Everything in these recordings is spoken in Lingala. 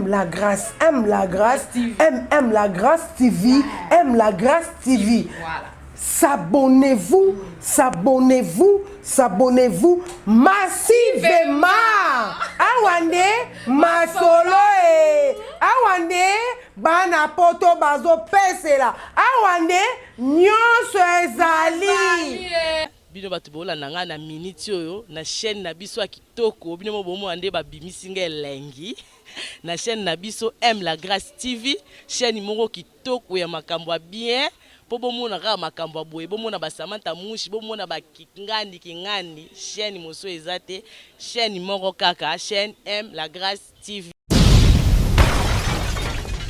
aime la grâce aime la grâce TV aime la grâce TV. Voilà. S'abonnez-vous massivement. Awande masolo awande bana poto bazo pesela awande nyonso ezali. Bino batu bola nanga na minute oyo na chaîne na biso ya kitoko bino bomo ande ba bimisinga elengi na chaîne na biso aime la grâce TV chaîne moko kitoko ya makambo bien po bomona ka makambo boye bomona ba Samantha Mushi bomona ba kingandi chaîne moso ezate chaîne moko kaka chaîne aime la grâce TV.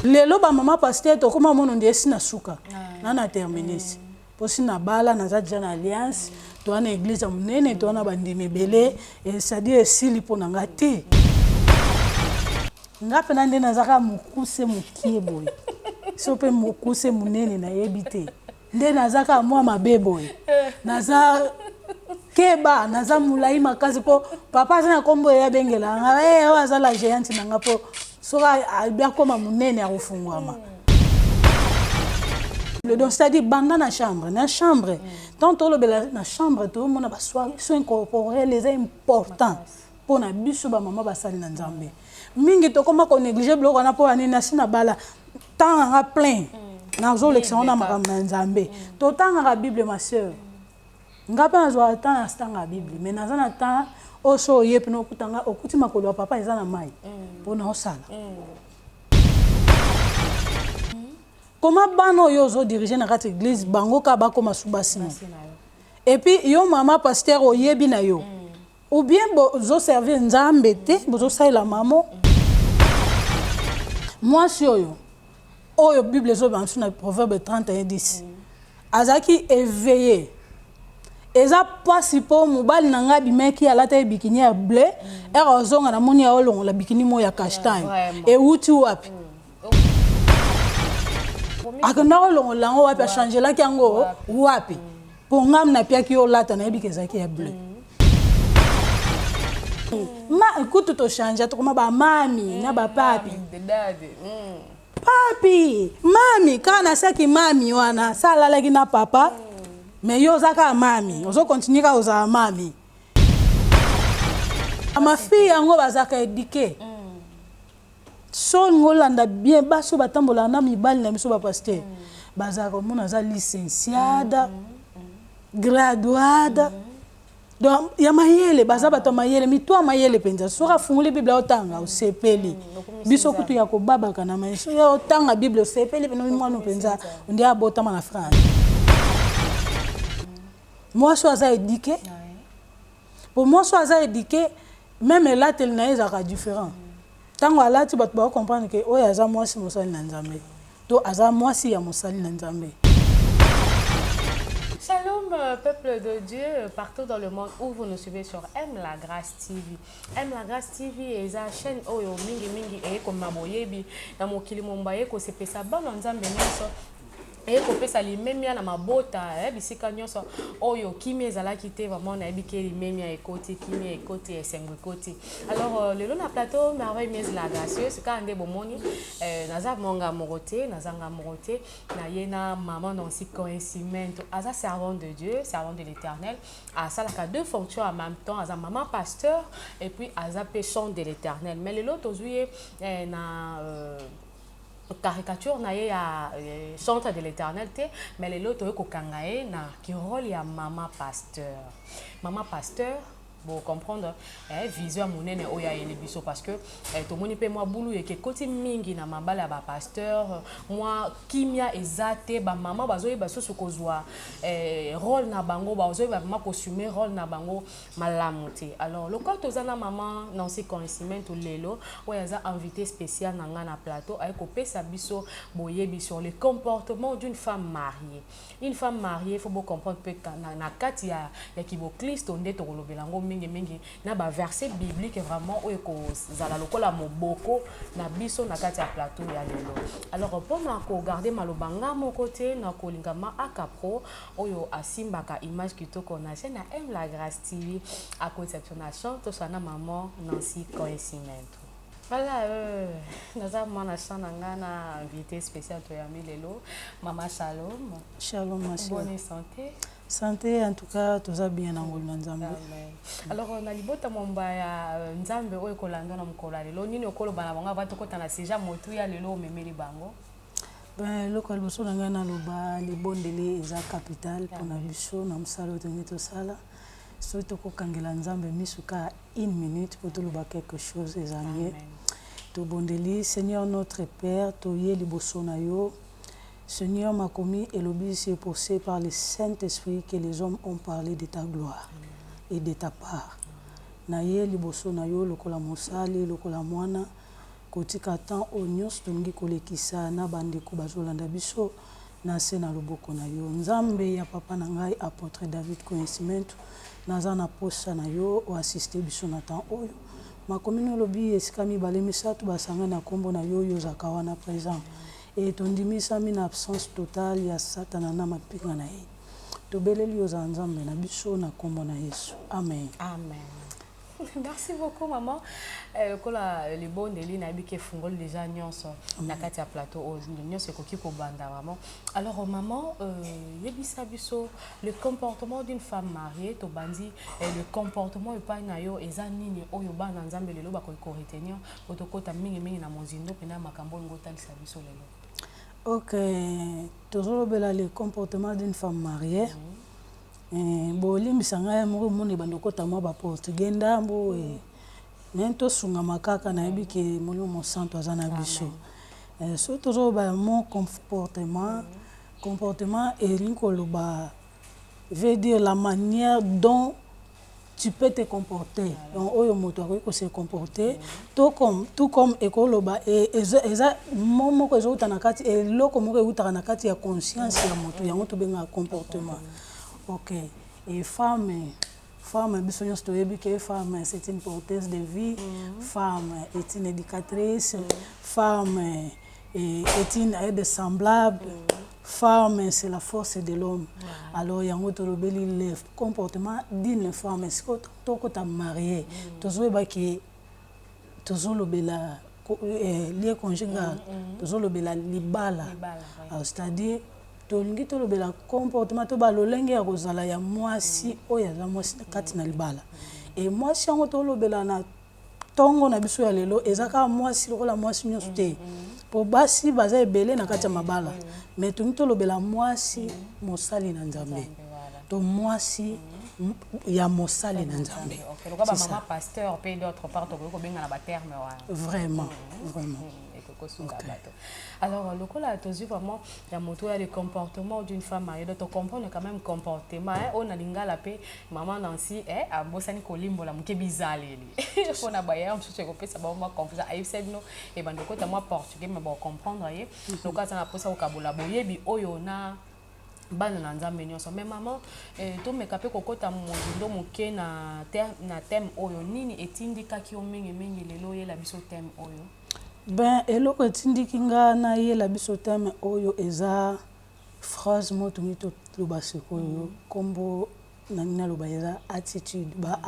Lelo ba mama pasteur to kuma mono ndesi na suka na terminus posi na bala na za jana alliance to na église munene to na bandimi belé et ça dit esili pona ngati ngape na ndena zaka mukuse mukie boy sope mukuse munene na yebite ndena zaka mwa mabeboy naza keba naza mulai makazi po papa sana kombo ya bengela nga waza la géante nanga po soka abia koma munene ya kufungwama. Le don c'est-à-dire banda na chambre tant to lobela na chambre to mona ba soins incorporels les importants pour na biso ba mama basali na nzambe mingi to koma ko négliger bloko na po ani na sina bala tant nga plein na zo lection na makambo na nzambe to tanga la Bible ma sœur ngapa na zo tant na stanga Bible mais na zana tant o so yepi no kutanga okuti makolo wa papa ezana mai pour na osala. Comment bano yo zo diriger na kati église bango ka ba koma subasina et puis yo mama pasteur oyebi na yo ou bien zo servir nzambe te bozo saila mamo moi si oyo Bible zo ba na proverbe 31:10 azaki éveillé eza pasi po mobali na nga bimeki alata bikini ya bleu erozonga na moni ya olongo la bikini mo ya castagne et uti wapi akenda kolongo lango wapi a changer la kiango wapi po ngam na pia ki olata na yebike zaki ya bleu ma écoute to changer to koma ba mami na ba papi papi mami kana saki mami wana sala laki na papa mais yo zaka mami ozo continuer ka oza mami ma fille yango bazaka éduquer so ngolanda bien baso batambola na mibali na biso ba pasteur bazaka mona za licenciada graduada donc ya mayele baza bato mayele mitwa mayele penza soka funguli Bible otanga osepeli biso kutu ya kobabaka na maisha ya otanga Bible osepeli peno mwana penza ndi abotama na France moi so aza éduqué pour moi so aza éduqué même là tel na ezaka différent tango alati bato ba comprendre que oya aza mwasi mosali na nzambe to aza mwasi ya mosali na nzambe. Shalom, peuple de Dieu, partout dans le monde où vous nous suivez sur Aime la Grâce TV. Aime la Grâce TV est une chaîne oyo mingi et comme maboyebi na mokili mombaye ko sepesa bana nzambe nyonso et kopesa limemia na mabota bisika nyonso oyo kimia ezalaki te vraiment na ebike limemia ekoti kimia ekoti esengo ekoti. Alors le long na plateau merveille mise la gracieuse ka ande bomoni naza monga morote nazanga morote na yena maman Nancy Coïncidement aza servant de Dieu servant de l'Éternel a salaka deux fonctions en même temps aza maman pasteur et puis aza péchant de l'Éternel mais le lot ozuye na caricature na ye ya centre de l'Éternel mais les autres kokangae na ki rôle ya maman pasteur pour comprendre vision monene oya yele biso parce que to moni pe moi boulou ke koti mingi na mabala ba pasteur moi kimia ezate ba maman bazoyi baso sokozwa rôle na bango bazoyi ba maman costumer rôle na bango malamuti. Alors le quand tozana maman Nancy Coïncidement lelo oya za invité spécial na nga na plateau ay ko pesa biso boyebi sur le comportement d'une femme mariée. Une femme mariée faut beaucoup comprendre pe na kati ya kibo Kristo nde to kolobelango mingi na ba verset biblique vraiment oyo ko zala lokola moboko na biso na kati ya plateau ya lelo. Alors pour na ko garder malobanga mon côté na ko lingama akapro oyo asimbaka image kitoko na chaîne Aime la Grâce TV à conception na chante sana maman Nancy Coïncidement. Voilà, naza mwana sana ngana invité spécial to ya milelo, Maman Shalom. Shalom, ma chère. Bonne santé. Santé, en tout cas, tout ça bien en Ngolu Nzambe. Alors, on a libota momba ya Nzambe oyo kolanda na mukolo lelo nini okolo bana banga bato kota na seja motu ya lelo memeli bango. Ben local boso nanga na loba les bondele eza capital pona biso na musalo tenito sala. Surtout ko kangela Nzambe misuka 1 minute pour tout loba quelque chose eza mieux. To bondeli Seigneur notre Père, to ye liboso na yo. Seigneur m'a commis et l'obéissance est poussé par le Saint-Esprit que les hommes ont parlé de ta gloire et de ta part. Naye liboso na yo lokola mosali lokola mwana kotika temps onyos tongi kolekisa na bandeko bazolanda biso na se na loboko na yo. Nzambe ya papa na ngai apôtre David Coincimento naza na posa na yo o assister biso na temps oyo. Makomi no lobi esika mibale misato basanga na kombo na yo yo zakawana présent. Et ton dimisami na absence totale ya satana na mapinga na ye. Tobeleli yo za Nzambe na biso na kombo na Yesu. Amen. Amen. Merci beaucoup maman. Kola les bonnes de na bike fungol déjà nyonso na kati ya plateau o nyonso ekoki ko banda maman. Alors maman yebisa biso le comportement d'une femme mariée to bandi le comportement epa na yo eza nini oyo bana Nzambe lelo ba ko retenir otokota mingi na mozindo pena makambo ngotalisa biso lelo. Ok, toujours le comportement d'une femme mariée. Bolimbisa ngai moko moni bandokota mwa ba portugais ndambo nento sunga makaka na yebi ke molimo santo azana biso. So toujours ba mon comportement erinkoloba veut dire la manière dont tu peux te comporter. Donc oyo moto akoki se comporter tout comme ekoloba eza momoko ezouta na kati eloko moko eutaka na kati ya conscience ya moto yango tobenga comportement. Ok, et femme biso nyonso toyebi ke femme c'est une porteuse de vie, femme est une éducatrice, femme est une aide semblable, femme c'est la force de l'homme. Alors yango tolobeli le comportement d'une femme est-ce que tokota marié tozoyeba ke tozolobela lié conjugal tozolobela libala, c'est-à-dire tolingi tolobela comportement to balolenge ya kozala ya mwasi oyo aza mwasi kati na libala et mwasi yango tolobela na tongo na biso ya lelo ezaka mwasi lokola mwasi nyonso te po basi baza ebele na kati ya mabala mais tolingi tolobela mwasi mosali na Nzambe to mwasi ya mosali na Nzambe. C'est ça. Pasteur puis d'autres part ko benga na ba terme vraiment. Okay. Alors, le cas là, vraiment, il y a moto le comportement d'une femme mariée. Donc, on comprend quand même comportement. On a l'inga la paix, maman Nancy, à Bossani Kolimbo, la mouke bizarre. On a baillé, on se fait ça, on va comprendre. Aïe, c'est nous, et ben, donc, moi portugais, mais bon, comprendre. Donc, quand on a posé au Kabola, boye, bi, oyona. Bana na Nzambe nyonso mais maman to mekape kokota mozindo moke na thème oyo nini etindika ki o mingi lelo yela biso thème oyo. Ben eloko etindiki nga na yela biso thème oyo eza phrase moto mito loba sekoyo kombo na loba eza attitude ba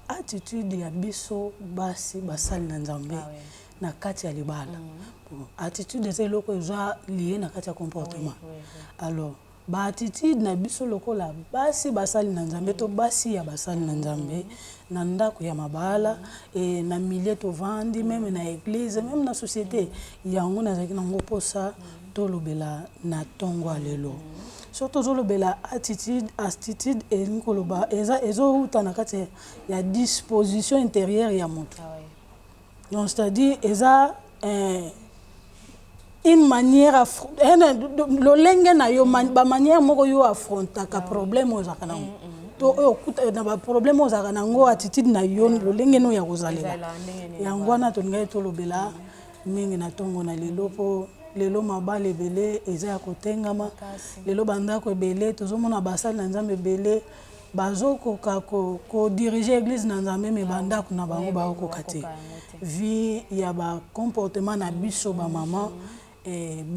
attitude ya biso basi basali na Nzambe na kati ya libala. Attitude c'est loko eza lié na kati ya comportement. Alors ba attitude na biso lokola basi basali na Nzambe to basi ya basali na Nzambe na ndako ya mabala et na milieu to vandi même na église même na société yango na zaki na ngoposa to lobela na tongo lelo. Surtout zolobela attitude et nkoloba ezo uta na kati ya disposition intérieure ya moto. Donc c'est-à-dire eza une manière lolenge na yo ba manière moko yo affronta ka problème ozaka nango to okuta na ba problème ozaka nango attitude na yo lolenge no ya kozalela yango na to ngai to lobela mingi na tongo na lelo po lelo mabale ebele eza ya kotengama lelo bandako ebele tozomona basali na Nzambe ebele bazokoka ko diriger église na Nzambe me bandako na bango bakoka te vie ya ba comportement na biso ba maman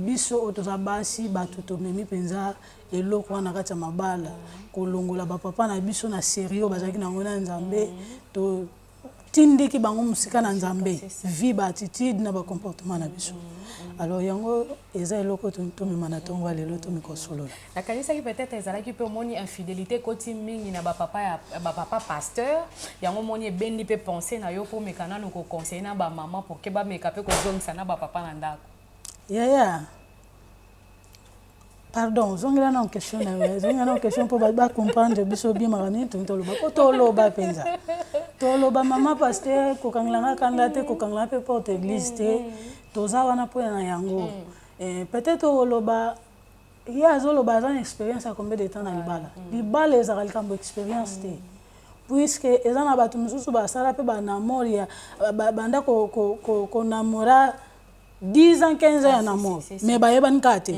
biso otoza basi batuto memi penza eloko wana kati ya mabala kolongola ba papa na biso na sérieux bazaki na ngona Nzambe to tindiki bango musika na nzambe vie ba attitude na ba comportement na biso alors yango eza eloko tomema na tongo lelo tomikosolola nakanisa ki peut-être ezalaki pe moni infidélité koti mingi na ba papa pasteur yango moni ebendi pe penser na yo po mekana no ko conseiller na ba maman pour ke ba meka pe ko zongisa na ba papa na ndako ya pardon zongela na question na zongela na question pour ba comprendre biso bien marani toloba ko toloba penza toloba mama pasteur ko kangla kanda te ko kangla pe porte église te toza wana po na yango peut-être oloba ya zoloba za expérience à combien de temps na libala ezaka likambo expérience te puisque eza na bato mususu basala pe ba namoria banda ko namora 10 ans 15 ans na mort mais ba yeba nkate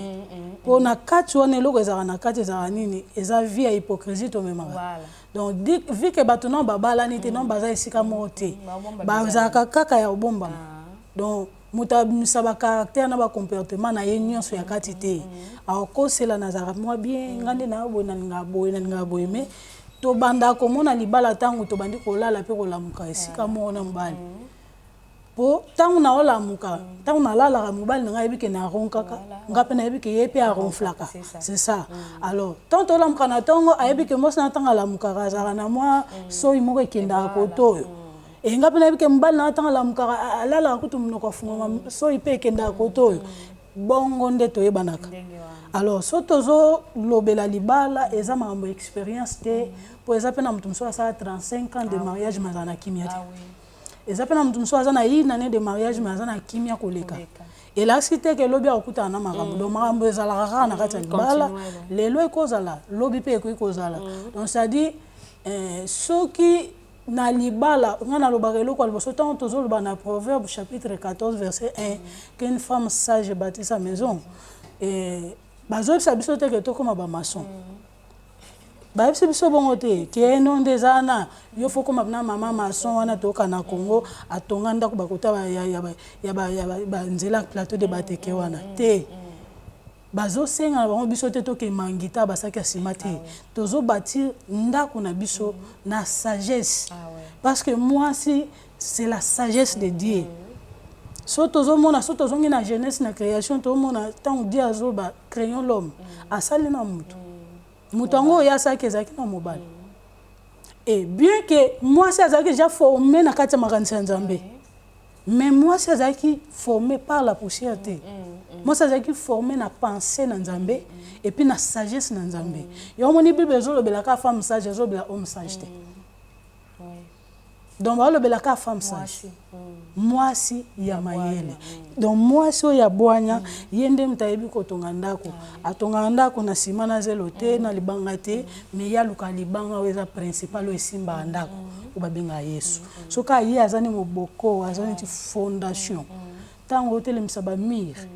po na kati wana eloko ezaka na kati ezaka nini eza vie ya hypocrisie to memaka donc vu que bato non babalani te non baza esika moko te bazaka kaka ya obombama donc mutabimisa ba caractère na ba comportement na ye nyonso ya kati te akosela nazaka mwa bien ngande na boye na boye mais to banda komona libala tangu to bandi kolala pe kolamuka esika moko na mbali po tangu na olamuka tangu na lala mobali nga yebike na ronkaka ngape na yebike yepe a ronflaka c'est ça alors tant olamuka na tongo ayebike mosi na tanga lamuka kazaka na mwa soyi moko ekenda kotoyo e ngape na yebike mobali na tanga lamuka alala kutu munoko funga soyi pe ekenda kotoyo bongo nde toyebanaka alors so tozo lobela libala eza makambo expérience te po eza pe na mutu mosusu asala 35 ans de mariage mazala na kimia te eza pe na mutu mosusu aza na une année de mariage mais aza na kimia koleka elasi te ke lobi akokutana na makambo donc makambo ezalaka kaka na kati ya libala lelo ekozala lobi mpe ekoki kozala donc c'est-à-dire soki na libala nga nalobaka eloko ya liboso ntango tozoloba na proverbe chapitre 14 verset 1 qu'une femme sage bâtit sa maison bazoyebisa biso te ke tokoma bamason bayebisi biso bongo te ke no nde eza na yo fo koma na mama mason wana toyoka na Congo atonga ndako bakota ya banzela plateau de bateke wana te bazosenga na bango biso te tokema ngita basaki ya nsima te tozobâtir ndako na biso na sagesse parce que mwasi c'est la sagesse de Dieu so tozomona so tozongi na jeunesse na création tozomona ntango Dieu azoba créons l'homme asali na mutu mutu yango oyo asalaki ezalaki na mobali et bien que mwasi azalaki déjà formé na kati ya makanisi ya Nzambe mais mwasi azalaki formé par la poussière te mwasi azalaki formé na pensée na Nzambe et puis na sagesse na Nzambe yo moni Bible ezolobelaka femme sage ezolobela homme sage te donc balobelaka femme sage mwasi ya mayele donc mwasi oyo ya bwanya ye nde mutu ayebi kotonga ndako atongaka ndako na nsima na zelo te na libanga te mais ye aluka libanga oyo eza principal oyo esimbaka ndako oyo babengaka Yesu soki aye aza ni moboko aza neti fondation ntango otelemisa bamire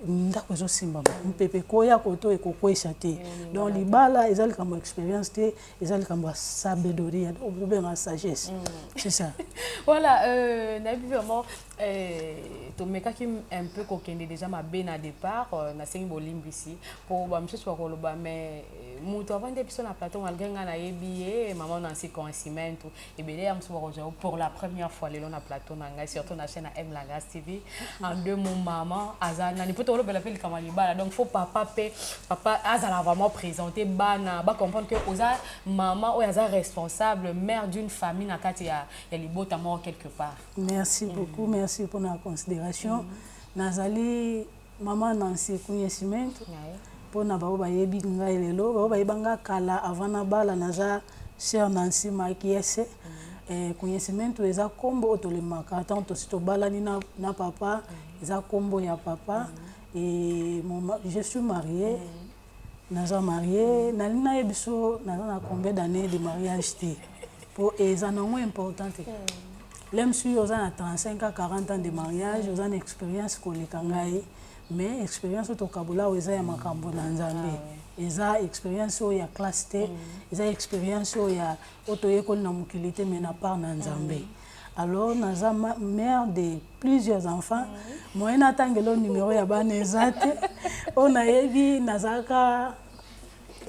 ndako ezosimbama mpepe koya koto ekokwesa te donc libala eza likambo expérience te eza likambo ya sabedoria obenga sagesse c'est ça voilà nabi vraiment tomekaki un peu kokende déjà mabe na départ nasengi bolimbisi po bamisusu bakoloba mais mutu avandi biso na plateau malgré nga nayebi ye mama Nancy Consimento ebele ya mosusu bakozwa pour la première fois lelo na plateau na ngai surtout na chaîne M La Grâce TV en deux mots maman azana ni poto lobela pe likama libala donc faut papa azala vraiment présenter bana ba comprendre que oza maman ou aza responsable mère d'une famille na kati ya libota mort quelque part. Merci beaucoup, merci pour la considération. Nazali maman Nancy Consimento pour na ba yebi ngai lelo ba yebanga kala avant na bala naza chère Nancy Makiese Consimento eza kombo otolemaka tant to sito balani na papa eza kombo ya papa et je suis mariée naza mariée nalina yebiso naza na combien d'années de mariage te pour eza non important te l'homme suis aux 35 à 40 ans de mariage aux une expérience koleka ngai mais expérience to kabula eza ya makambo na Nzambe eza expérience ya classe te eza expérience ya otoyekoli na mokilité mais na part na Nzambe. Alors naza mère de plusieurs enfants moyenne atangelo numéro ya bana ezate on a yebi nazaka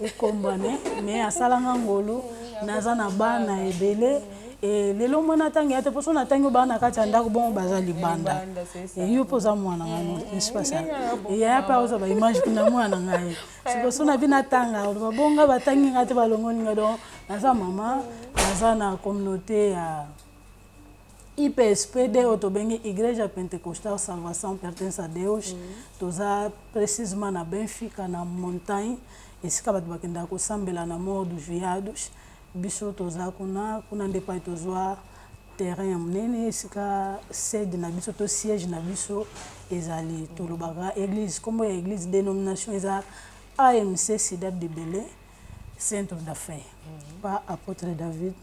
ekombane mais asalanga ngolo naza na bana ebele et lelo mwana tangi ate poso na tangi ba na kati ya ndako bon baza libanda et yo poza mwana ngano n'est pas ça et ya pa oza ba image kuna mwana ngai siposo na bina tanga ba bonga batangi ngate balongoni ngado naza mama naza na communauté ya IPSPD otobengi Igreja Pentecostal Salvação Pertence a Deus toza précisément na Benfica na montagne esika bato bakenda kosambela na mort dos viados biso toza kuna nde pa tozwa terrain ya monene esika sede na biso to siège na biso ezali tolobaka église kombo ya église dénomination eza AMC Cidade de Belé centre d'affaires pas apôtre David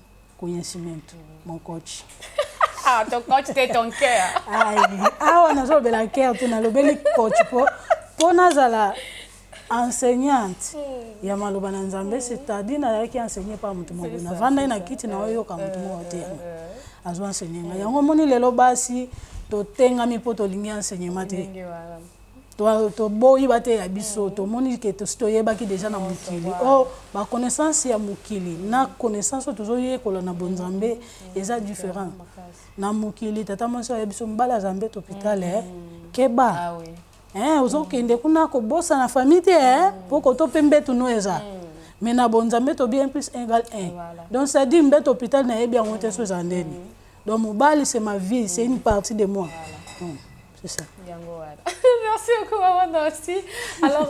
Conhecimento mon coach. Ah, ton coach c'est ton cœur. Ah, on a joué le cœur, tu n'as le bel coach pour nazala enseignante. Ya maloba na Nzambe c'est-à-dire na qui enseigné par mutu mo na vanda na kiti na oyo ka mutu mo te. Azo enseigner. Yango moni lelo basi to tenga mi poto lingi enseignement te. To boyi bate ya biso to moni ke to stoyeba ki déjà na mukili. Oh, ba connaissance ya mukili na connaissance to zo yekola na bonzambe eza différent. Na mukili tata monso ya biso mbala Nzambe to hôpital keba. Ah oui. Ozokende kuna kobosa na famille te poko to pembe tu noeza. Mais na bonzambe to bien plus 1 égale 1. Donc ça dit mbet hôpital na yebi en monter sur andeni. Donc mobali c'est ma vie, c'est une partie de moi. C'est ça. Merci beaucoup, maman Nancy. Alors,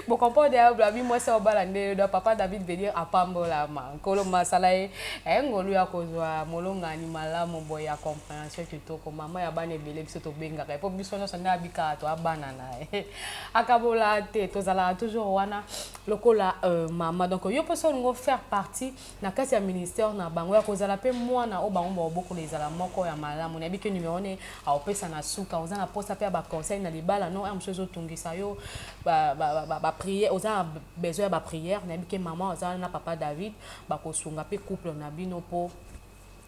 bon, quand on dit à moi, c'est au balande, papa David veut dire à Pambola, Kolo Masalae, Ngolu a kozwa, Molonga animala, mon boy a compréhension que tout comme maman a bané belé, que c'est au benga, et pour bisono ça n'a bika, toi banana. Akabola te, tozala toujours wana, lokola maman. Donc, yo peut nous faire partie, na kasi ya ministère na bango ya kozala pe moi na obango beaucoup les ala moko ya mala, mon abi que numéro ne a opesa na suka, on a poste à ba conseil na libala non am chose otungisa yo ba prière oza besoin ba prière na bike maman oza na papa David ba kosunga pe couple na bino po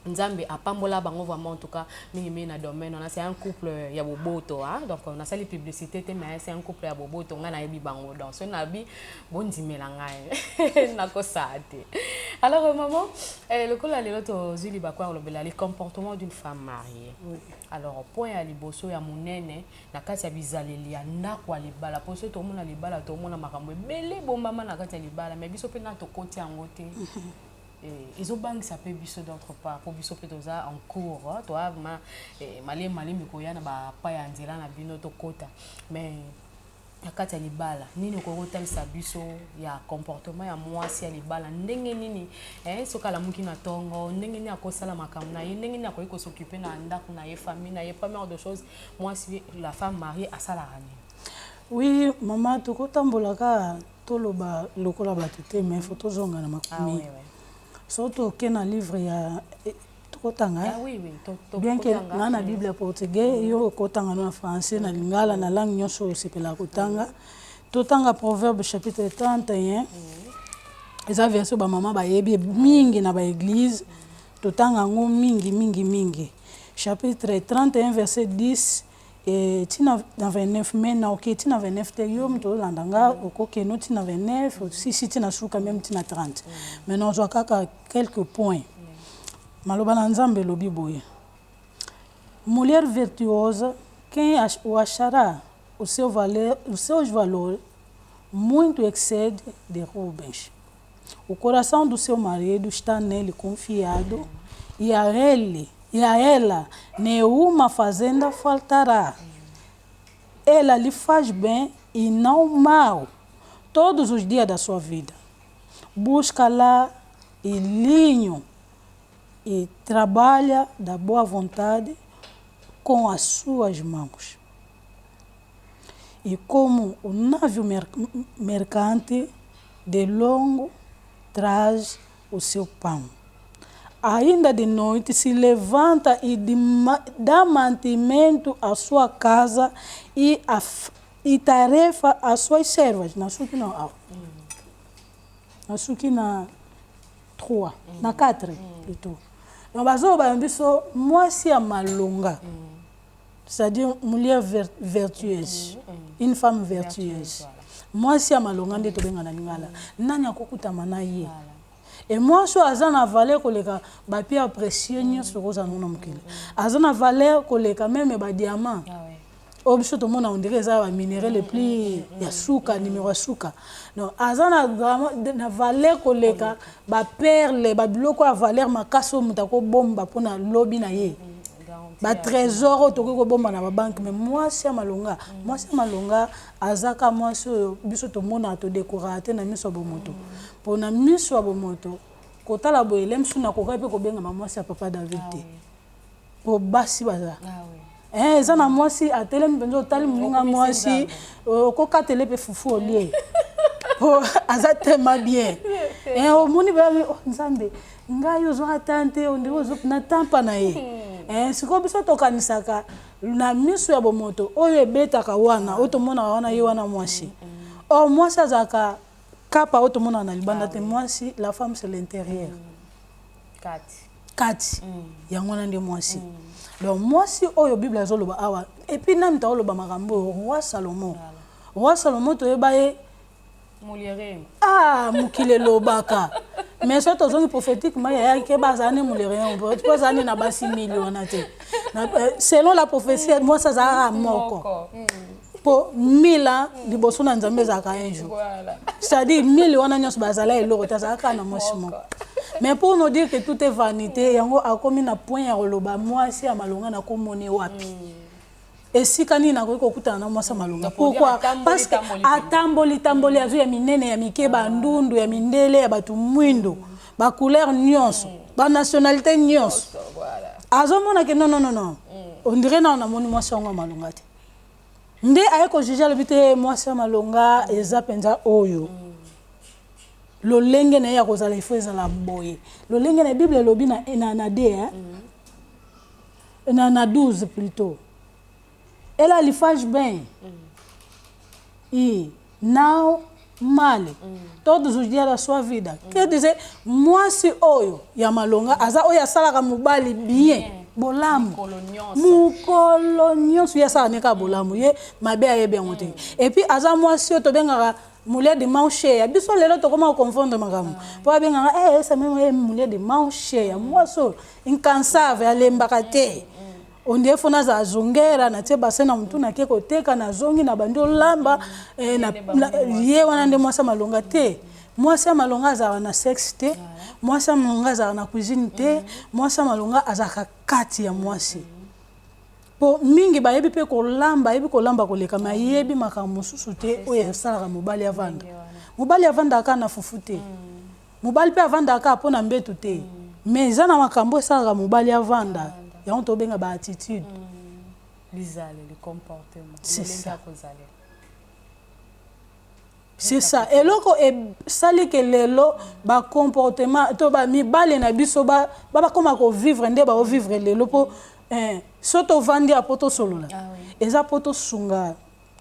Nzambe apambola bango vraiment en tout cas mingi na domaine on a c'est un couple ya boboto hein donc on a sali publicité mais c'est un couple ya boboto nga na yebi bango donc so na bi bondimela ngai na ko sate. Alors maman le kola lelo to zili ba kwa lobela les comportements d'une femme mariée. Alors point ya liboso ya munene na kati ya bizaleli ya ndako ya libala poso to mona libala to mona makambo ebele bomba na kati ya libala mais biso pe na to koti yango te. Ils ont banque ça peut biso d'autre part pour biso peut oza en cours toi malé mikoya na ba pa ya nzela na bino to kota mais akati ya libala nini ko kotalisa biso ya comportement ya mwasi ya libala ndenge nini sokala muki na tongo ndenge nini akosala makambo na ye ndenge nini akoki s'occuper na ndako na ye famille na ye première de choses mwasi la femme mariée asala rani. Oui maman to kotambolaka toloba lokola batute mais faut tozonga na makumi. Surtout qu'il y a un livre ya tokotanga bien que na na Bible portugais yo kotanga na français na lingala na langue nyonso sepela kotanga totanga Proverbe chapitre 31 eza verset ba mama ba yebi mingi na ba église totanga ngo mingi chapitre 31 verset 10 et tina dans 29 mais na OK tina 29 te yom to landanga OK no tina 29 si tina suka même tina 30 mais non zo kaka quelques points maloba na Nzambe lobi boye mulher virtuosa quem o achará o seu valor muito excede de Rubens. O coração do seu marido está nele confiado e a ela nenhuma fazenda faltará. Ela lhe faz bem e não mal todos os dias da sua vida. Busca lá e linho e trabalha da boa vontade com as suas mãos. E como o navio mercante de longo traz o seu pão. Ainda de noite se levanta e dá mantimento à sua casa e tarefa às suas servas. Na suki não, na suki na 3, na 4 plutôt. Donc bazo ba mbiso moi si a malonga. C'est-à-dire mulher vertueuse, une femme vertueuse. Moi si a malonga nde to benga na lingala. Nani akokutama na ye. et moi so azana valeur koleka ba pierre précieux nyonso roza nona mokili azana valeur koleka même ba diamant obiso to mona on dirait ça ba minerai le plus ya suka numéro suka non azana vraiment na valeur koleka ba perle ba biloko ya valeur makaso mutako bomba pona lobi na ye ba trésor to ko bomba na ba banque mais moi c'est malonga azaka moi so biso to mona to décorater na miso bomoto pona miso bomoto kotala boyele msuna ko kape ko benga moi c'est papa David te po basi baza eza na mwasi atelemi mpenza otali moninga mwasi okokatele mpe fufu olie po aza tema bien omoni nzambe ngai ozwaka tante ondiri ozopina tampa na ye sikoyo biso tokanisaka na miso ya bomoto oyo ebetaka wana oyo tomonaka wana ye wana mwasi or mwasi azalaka kapa oyo tomonaka na libanda te mwasi la femme c'est l'intérieur kati yango wana nde mwasi donc mwasi oyo bible azoloba awa epuis nani taoloba makambo oyo roi Salomon toyeba ye mokili elobaka mais so tozongi prophétiquement yayaki bazala ne mulere po azala ne na basi mili wana te selon la prophétie mwasi azalaka moko po 1000 ans liboso na nzambe ezalaka un jour c'est-à-dire 1000 wana nyonso bazala eloko te azalaka na mwasi moko. Mais pour nous dire que tout est vanité, yango akomi na point ya koloba mwasi ya malonga na komone wapi. Et si kani na ko kutana na mwasi malonga. Pourquoi? Parce que atamboli azu ya minene ya mike ba ndundu ya mindele ya batu mwindo, ba couleur nyonso, ba nationalité nyonso. Azomona ke non. On dirait na moni mwasi yango malonga te. Nde ayeko juger le bité mwasi malonga eza penza oyo. Lolenge na ya kozala ifo ezala boye lolenge na bible lobi na D na 12 plutôt elle a l'ifage ben now male todos os dias da sua vida quer dizer mwasi oyo ya malonga aza oyo asalaka mobali bien bolamu mukolo nyonso ya sala neka bolamu ye mabe ayebe yango te et puis aza mwasi oyo tobengaka moulet de manche biso lelo to comment confondre makambo po abenga ça même moulet de manche moi so incansable alembaka te on dit fona za zongera na te basena mtu na keko teka na zongi na bando lamba na ye wana nde mwasa malonga te mwasa malonga za na sexe te mwasa malonga za na cuisine te mwasa malonga azaka kati ya mwasi po mingi bayebi pe kolamba koleka mayebi makambo susu te oyo esalaka mobali avanda aka na fufu te mobali pe avanda aka mpona mbetu te mais eza na makambo esalaka mobali avanda yango tobenga ba attitude le comportement c'est ça eloko esali ke lelo ba comportement to ba mibali na biso ba koma ko vivre nde ba o vivre lelo po soto vandi a poto solola eza poto sunga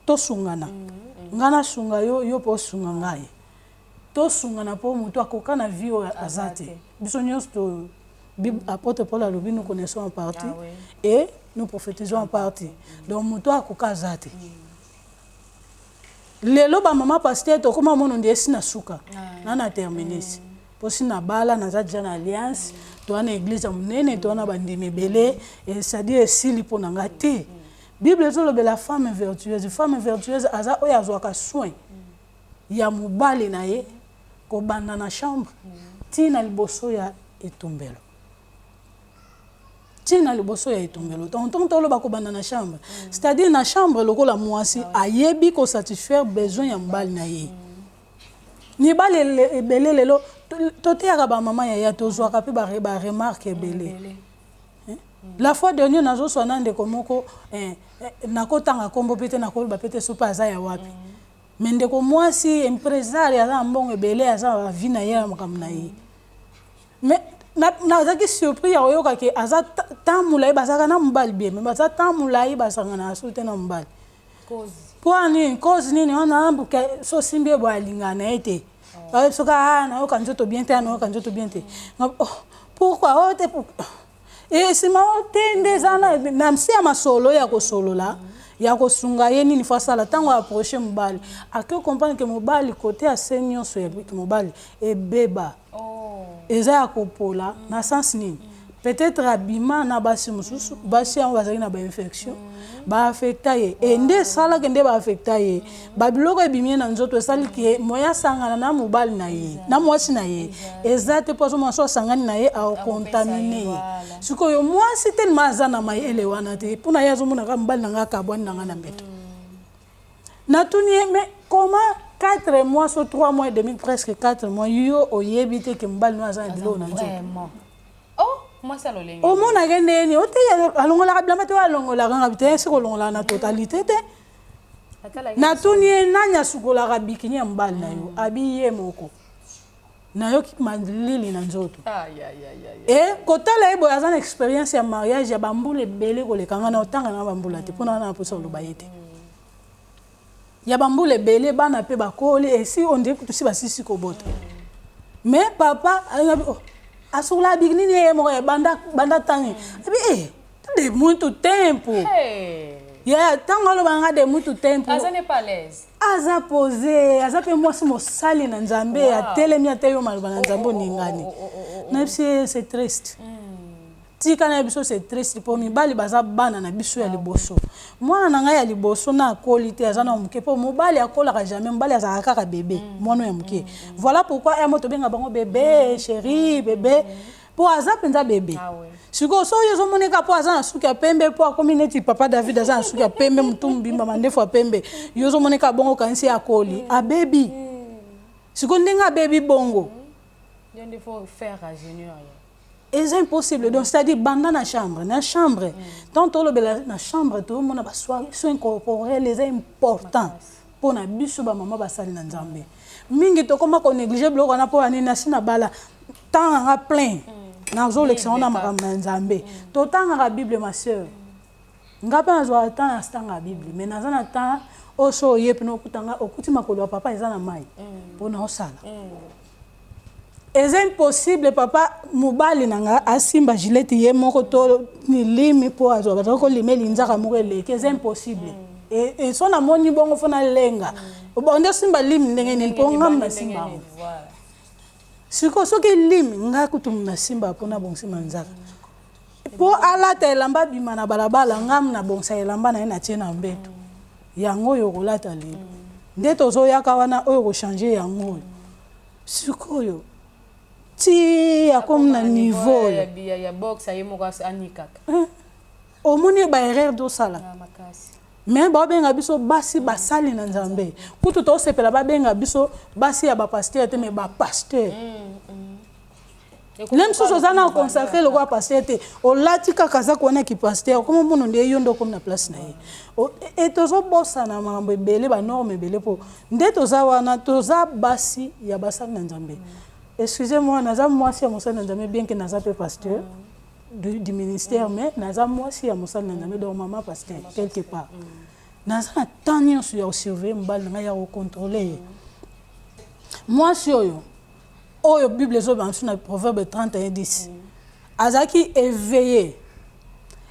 to sungana ngana sunga yo po sunga ngai to sungana po mutu akoka na vie azate biso nyonso to apôtre Paul alobi nous connaissons en partie et nous prophétisons en partie donc mutu akoka azate lelo ba mama pasteur to koma mono ndesi na suka na terminus po sina bala na za jana alliance to na église monene to na bandimi belé et ça dit esili pona ngate bible zo lobe la femme vertueuse aza oya zwaka soin ya mobali na ye ko banda na chambre tina liboso ya etumbelo tonton lo ba ko banda na chambre c'est-à-dire na chambre lokola mwasi ayebi ko satisfaire besoin ya mobali na ye ni bale belé lelo toteaka ba mama ya tozwaka pe ba remarque belé la fois dernière nazo swana ndeko moko nakotanga kombo pete nakoloba pete sopa za ya wapi mais ndeko mwasi empresaire aza mbongo belé aza vie na ye makambo na ye mais nazaki surpris ya oyoka ke aza tamula bazaka na mbali bien mais baza tamula basanga na asute na mbali cause nini wana ambuka so simbe bo alingana ete soka na oka njoto bien te na oka njoto bien te pourquoi ote et si ma tende zana na msia masolo ya ko solola ya ko sunga ye nini fa sala tango approcher mobali akyo comprendre que mobali côté a senior so ya mobali e beba eza ya kopola na sens nini peut-être abima na basi mosusu basi yango bazali na bainfection baaffecta ye e nde esalaka nde baaffecta ye babiloko ebimi na nzoto esali ke moya asangana na mobali na ye na mwasi na ye eza te mpo azomona so asangani na ye aokontamine ye sikoyo mwasi telema aza na mayele wana te mpona ye azomonaka mobali na nga akabwani na nga na mbeto natuni ye mais comment 4 mois so 3 mois et demi presque 4 mois yo oyebi te ke mobali no aza na biloko na nzoto omonake ndeni ote alongolaka bilamba te alongolaka nga bite esi kolongolaka na totalité te natuni ye nani asukolaka bikini ya mobali na yo abi ye moko nayoki malili na nzoto e kotala ye boye aza na expérience ya mariage ya bambula ebele kolekanga na otanga na bambula te mpona wana naposa oloba ye te ya bambula ebele bana mpe bakoli esi ondire kutusi basisi kobota mais papa asokola bikini ye moko ya banda tangi abi de muito tempo ya tango alobanga de muito tempo aza n'est pas l'aise aza posé aza mpe mwasi mosali na nzambe atelemi ate yo maloba na nzambe oningani na biso c'est triste tika na biso c'est triste mpo mibali baza bana na biso ya liboso mwana na ngai ya liboso na akoli te aza na moke mpo mobali akolaka jamais mobali azalaka kaka bebe mwana ya moke voilà pourquoi emo tobenga bango bebe chéri bebe mpo aza mpenza bebe sikoyo so oyo ezomoneka mpo aza na suki ya pembe mpo akomi neti papa david aza na suki ya pembe motu mbimba mandefu ya pembe yo ozomoneka bongo kanisi akoli abebi sikoyo ndenge abebi bongo c'est impossible donc c'est-à-dire banda na chambre tant to lobela na chambre to mona ba soirée so incorporé les important pour na biso ba mama basali na nzambe mingi to koma ko négliger bloko na po ani na sina bala tant nga plein na zo lection na makambo na nzambe to tanga la bible ma sœur ngapa na zo temps na tanga bible mais na zana temps o so yep no kutanga okuti makolo papa ezana mai pour na osala c'est impossible papa mobali nanga asimba gilete ye moko to ni limi po azo batako limeli nzaka moko eleke c'est impossible et so na moni bongo fona lenga bonde simba limi ndenge ni po ngam na simba siko soki limi nga kutum na simba pona bongsi manzaka po alata elamba bima na balabala ngam na bongsa elamba na ena tiena mbeto yango yo kolata limi ndeto zo yaka wana oyo ko changer yango sikoyo ti ya comme na niveau ya box aye moko anikaka omoni ba erreur do sala mais ba benga biso basi basali na nzambe kutu to sepela ba benga biso basi ya ba pasteur te mais ba pasteur même si ça na consacrer le roi pasteur te o lati kaka za kona ki pasteur comme mono nde yondo comme na place na ye et tozo bossa na mambo ebele ba norme ebele po nde toza wana toza basi ya basali na nzambe. Excusez-moi, naza mwasi ya mosala nzambe bien que naza pe pasteur du ministère mais naza mwasi ya mosala nzambe donc maman pasteur quelque part. Naza na tanya sur ya surveiller mbali nga ya contrôler. Mwasi oyo Bible zo ba na Proverbe 31:10. Azaki éveillé.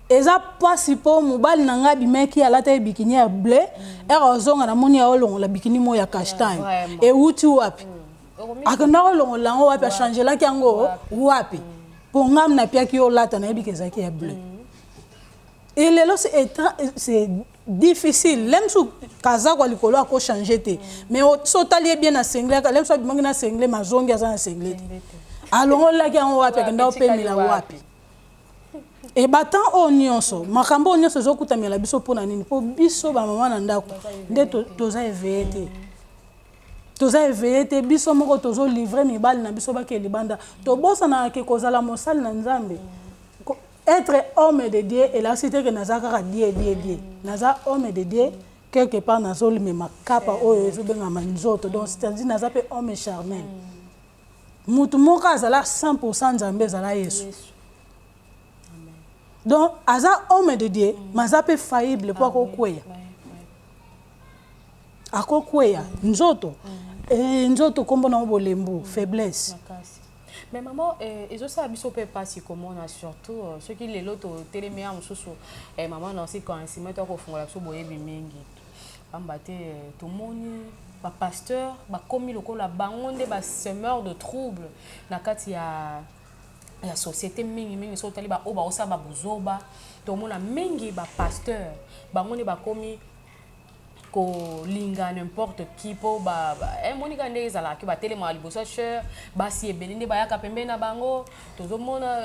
Eza pasi po mobali na nga bimeki alata bikini ya bleu erozonga na moni ya olongo la bikini mo ya castagne et wuti wapi. Akanda longo lango wapi changer la kiango wapi pour ngam na pia ki olata na yebike zaki ya bleu et lelo c'est difficile lem su kaza kwa likolo ako changer te mais so tali bien na single ka lem so bimangi na single mazongi aza na single alongo la kiango wapi akanda opemela wapi et battant o nyonso makambo nyonso zokutamela biso pona nini po biso ba mama na ndako nde toza éveillé te toza éveillé te biso moko tozo livrer mibali na biso bake libanda to bosa na ke kozala mosali na nzambe être homme de Dieu et la cité que nazaka ka Dieu naza homme de Dieu quelque part nazo limema kapa oyo ezobenga manzoto donc c'est-à-dire naza pe homme charnel mutu moko azala 100% nzambe azala Yesu donc aza homme de Dieu maza pe faillible po akokweya akokweya nzoto nzoto kombo na bolembu faiblesse. Mais maman, ils ont ça biso pe pas si comment on a surtout ceux qui les loto téléméa mususu maman non si quand si mettre ko fongola so boye bimengi pamba te tomoni ba pasteur ba komi lokola bangonde ba semeur de trouble na kati ya société mingi so tali ba oba osa ba buzoba tomona mingi ba pasteur bangonde ba komi ko linga n'importe qui po monika nde ezala ki ba telema liboso cher basi ebelinde ba yaka pembe na bango tozomona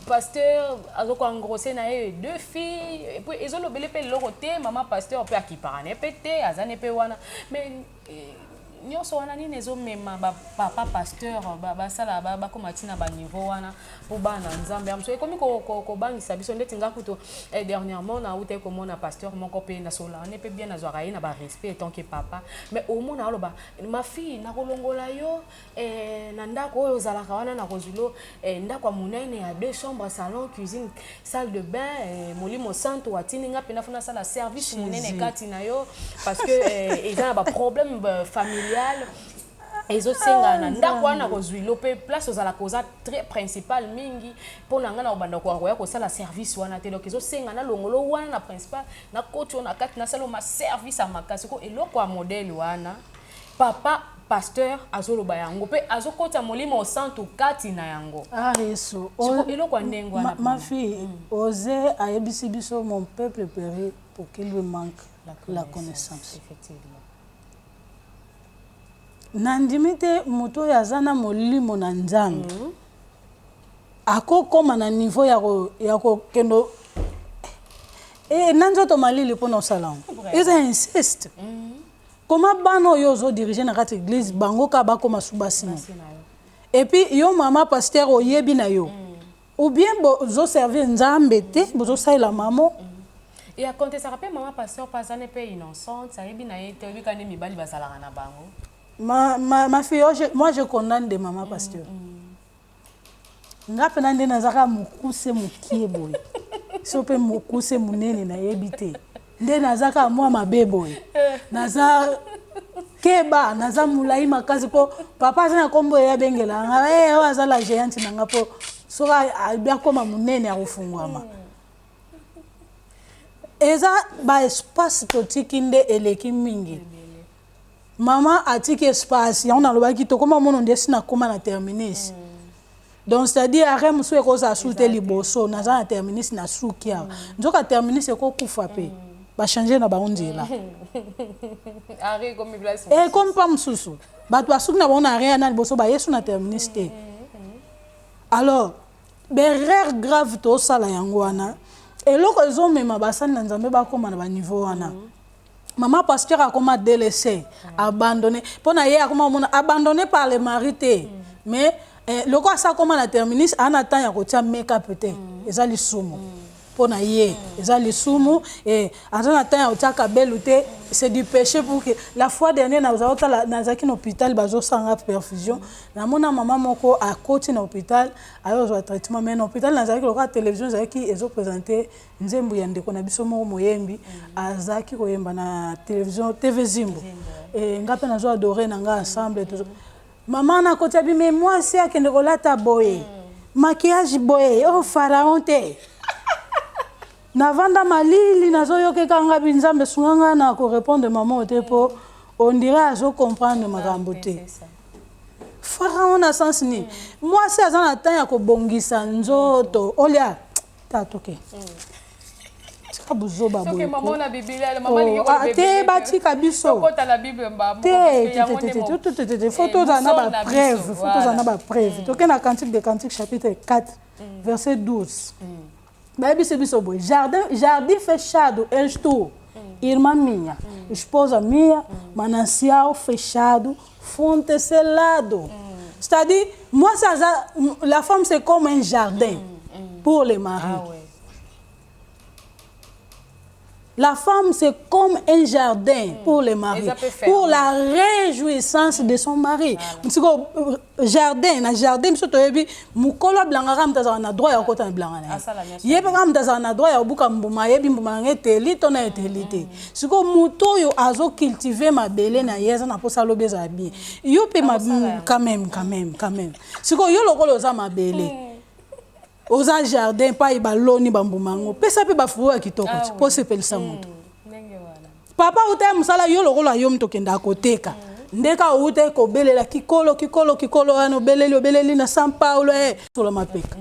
pasteur azoko engrosser na ye 2 filles et puis ezolobele pe loko te mama pasteur pe akiparane pe te azane pe wana mais nyonso wana nini ezomema papa pasteur basala bakoma ntina baniveau wana po bana nzambe amso ekomi kobangisa biso ndeti nga kutu dernièrement nauta komona pasteur moko mpe nasolane mpe bien nazwaka ye na barespect tant que papa mais omona aloba ma fille nakolongola yo na ndako oyo ozalaka wana nakozwilo ndako ya monene ya 2 chambres salon cuisine salle de bain molimo santo watini nga mpe nafuna sala service monene kati na yo parce que eza na baproblème familial ezosenga na ndako wana kozwilo pe place ozala koza très principal mingi mpona nga na obanda koya kosala service wana te donc ezosenga na longolo wana na principal na koti wana kati nasala ma service ya makasi ko eloko ya modèle wana papa pasteur azoloba yango pe azokota molimo santo kati na yango Yesu eloko ndenge wana ma fille Osée ayebisi biso mon peuple périt pour qu'il lui manque la connaissance effectivement. Nandimi te moto oyo aza na molimo na nzambe akokoma na niveau ya kokendo na nzoto malili mpona osala ngo eza insiste koma bana oyo ozodirige na kati église bango ka bakoma subasino et puis yo mama pasteur oyebi na yo ou bien bozoservir nzambe te bozosalela mamo et akontesaka mpe mama pasteur pasane mpe innocente ayebi na ye te oyebi kane mibali bazalaka na bango. Ma fille, moi je condamne des mamans pasteur. Nga pena nde nazaka mukuse mukie boy. Sope mukuse munene na yebite. Nde nazaka mwa mabeboy. Naza keba, naza mulai makazi po papa zana kombo ya bengela. Nga waza la géante nanga po soka abia koma munene akufungwama. Eza ba espace totiki nde eleki mingi. Maman a dit espace, on a le qui to comment on dessine à comment la terminus. Donc c'est-à-dire après monsieur ko sa soute liboso, na za terminus na soukia. Donc a terminus ko kufape. Ba changer na ba onzi là. Arrêt comme place. Et comme pas msusu. Ba to soute na ba on arrêt na liboso ba yesu na terminus te. Alors, berrer grave to sala yango wana. Et loko ezo mema ba sala na nzambe ba koma na ba niveau wana. Maman pasteur a comment délaissé, abandonné. Pour naïe a comment abandonné par les marités. Mais le quoi ça comment la terminus en attend ya kotia make-up peut-être. Ezali sumo. Pour naïe, ezali sumo et en attend ya kotia kabelute, c'est du péché pour que la fois dernière na uzauta na zaki na hôpital bazo sanga perfusion. Na mona maman moko a côté na hôpital, alors zo traitement mais na hôpital na zaki loka télévision zaki ezo présenter nzembo ya ndeko na biso moko moyembi azaki koyemba na télévision TV Zimbo et ngape na zo adorer na nga ensemble tout maman na côté bi mais moi c'est akende kolata boye maquillage boye oh pharaon te na vanda malili nazo yoke kanga binzambe sunganga na ko répondre maman otepo on dirait azo comprendre makambo te pharaon na sens ni moi c'est azana temps ya ko bongisa nzoto olia tatoke buzoba boy. So maman na Biblia, maman ni ko Biblia. Te batika biso. Ko ta la Bible mbambo. Te photo za na ba preuve, photo za na ba preuve. To ke na cantique de cantique chapitre 4 verset 12. Ba biso biso boy. Jardim fechado, eu estou. Irmã minha, esposa minha, manancial fechado, fonte selado. C'est-à-dire, moi ça la femme c'est comme un jardin pour les maris. Ah, ouais. La femme, c'est comme un jardin pour les maris, pour la réjouissance de son mari. Jardin, na jardin, je suis mukolo blangara mtaza na droit ya kota blangana. Yebe kam mtaza na droit ya buka mbuma yebi mbuma ngete lito na etelite. Siko muto yo azo cultiver mabele na yeza na posa lobeza bien. Yo pe ma quand même. Siko yo lokolo za mabele. Oza jardin pa ibaloni bambumango pesa pe bafuru ya kitoko po sepelisa moto papa ute musala yo lokola yo mtokenda koteka ndeka ute ko belela kikolo ano beleli na São Paulo solo mapeka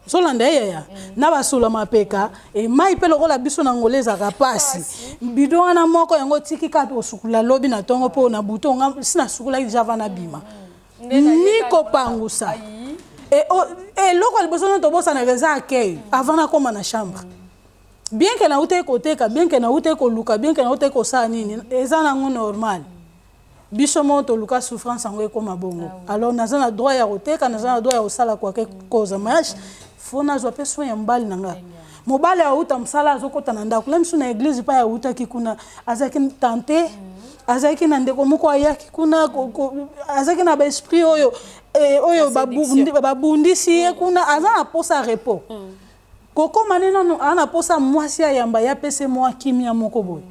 solo ndeya na basula mapeka mai pe lokola biso na ngoleza kapasi bido wana moko yango tiki ka to sukula lobi na tongo po na butonga sina sukula java na bima niko pangusa loko liboso na tobosa na reza accueil avant na koma na chambre. Bien que na ute koteka, bien que na ute koluka, bien que na ute kosa nini, eza nango normal. Biso mo to luka souffrance ngo ekoma bongo. Alors naza na droit ya koteka, naza na droit ya osala kwa cause mais faut na zo peso ya mbali nanga. Mobali ya uta msala azokota na ndako. Lemsu na église pa ya uta kikuna azaki tante, azaki na ndeko moko ayaki kuna azaki na ba esprit oyo babundisi kuna aza na posa repos. Koko manena no ana posa mwasi ya yamba ya pese mwa kimia moko boy.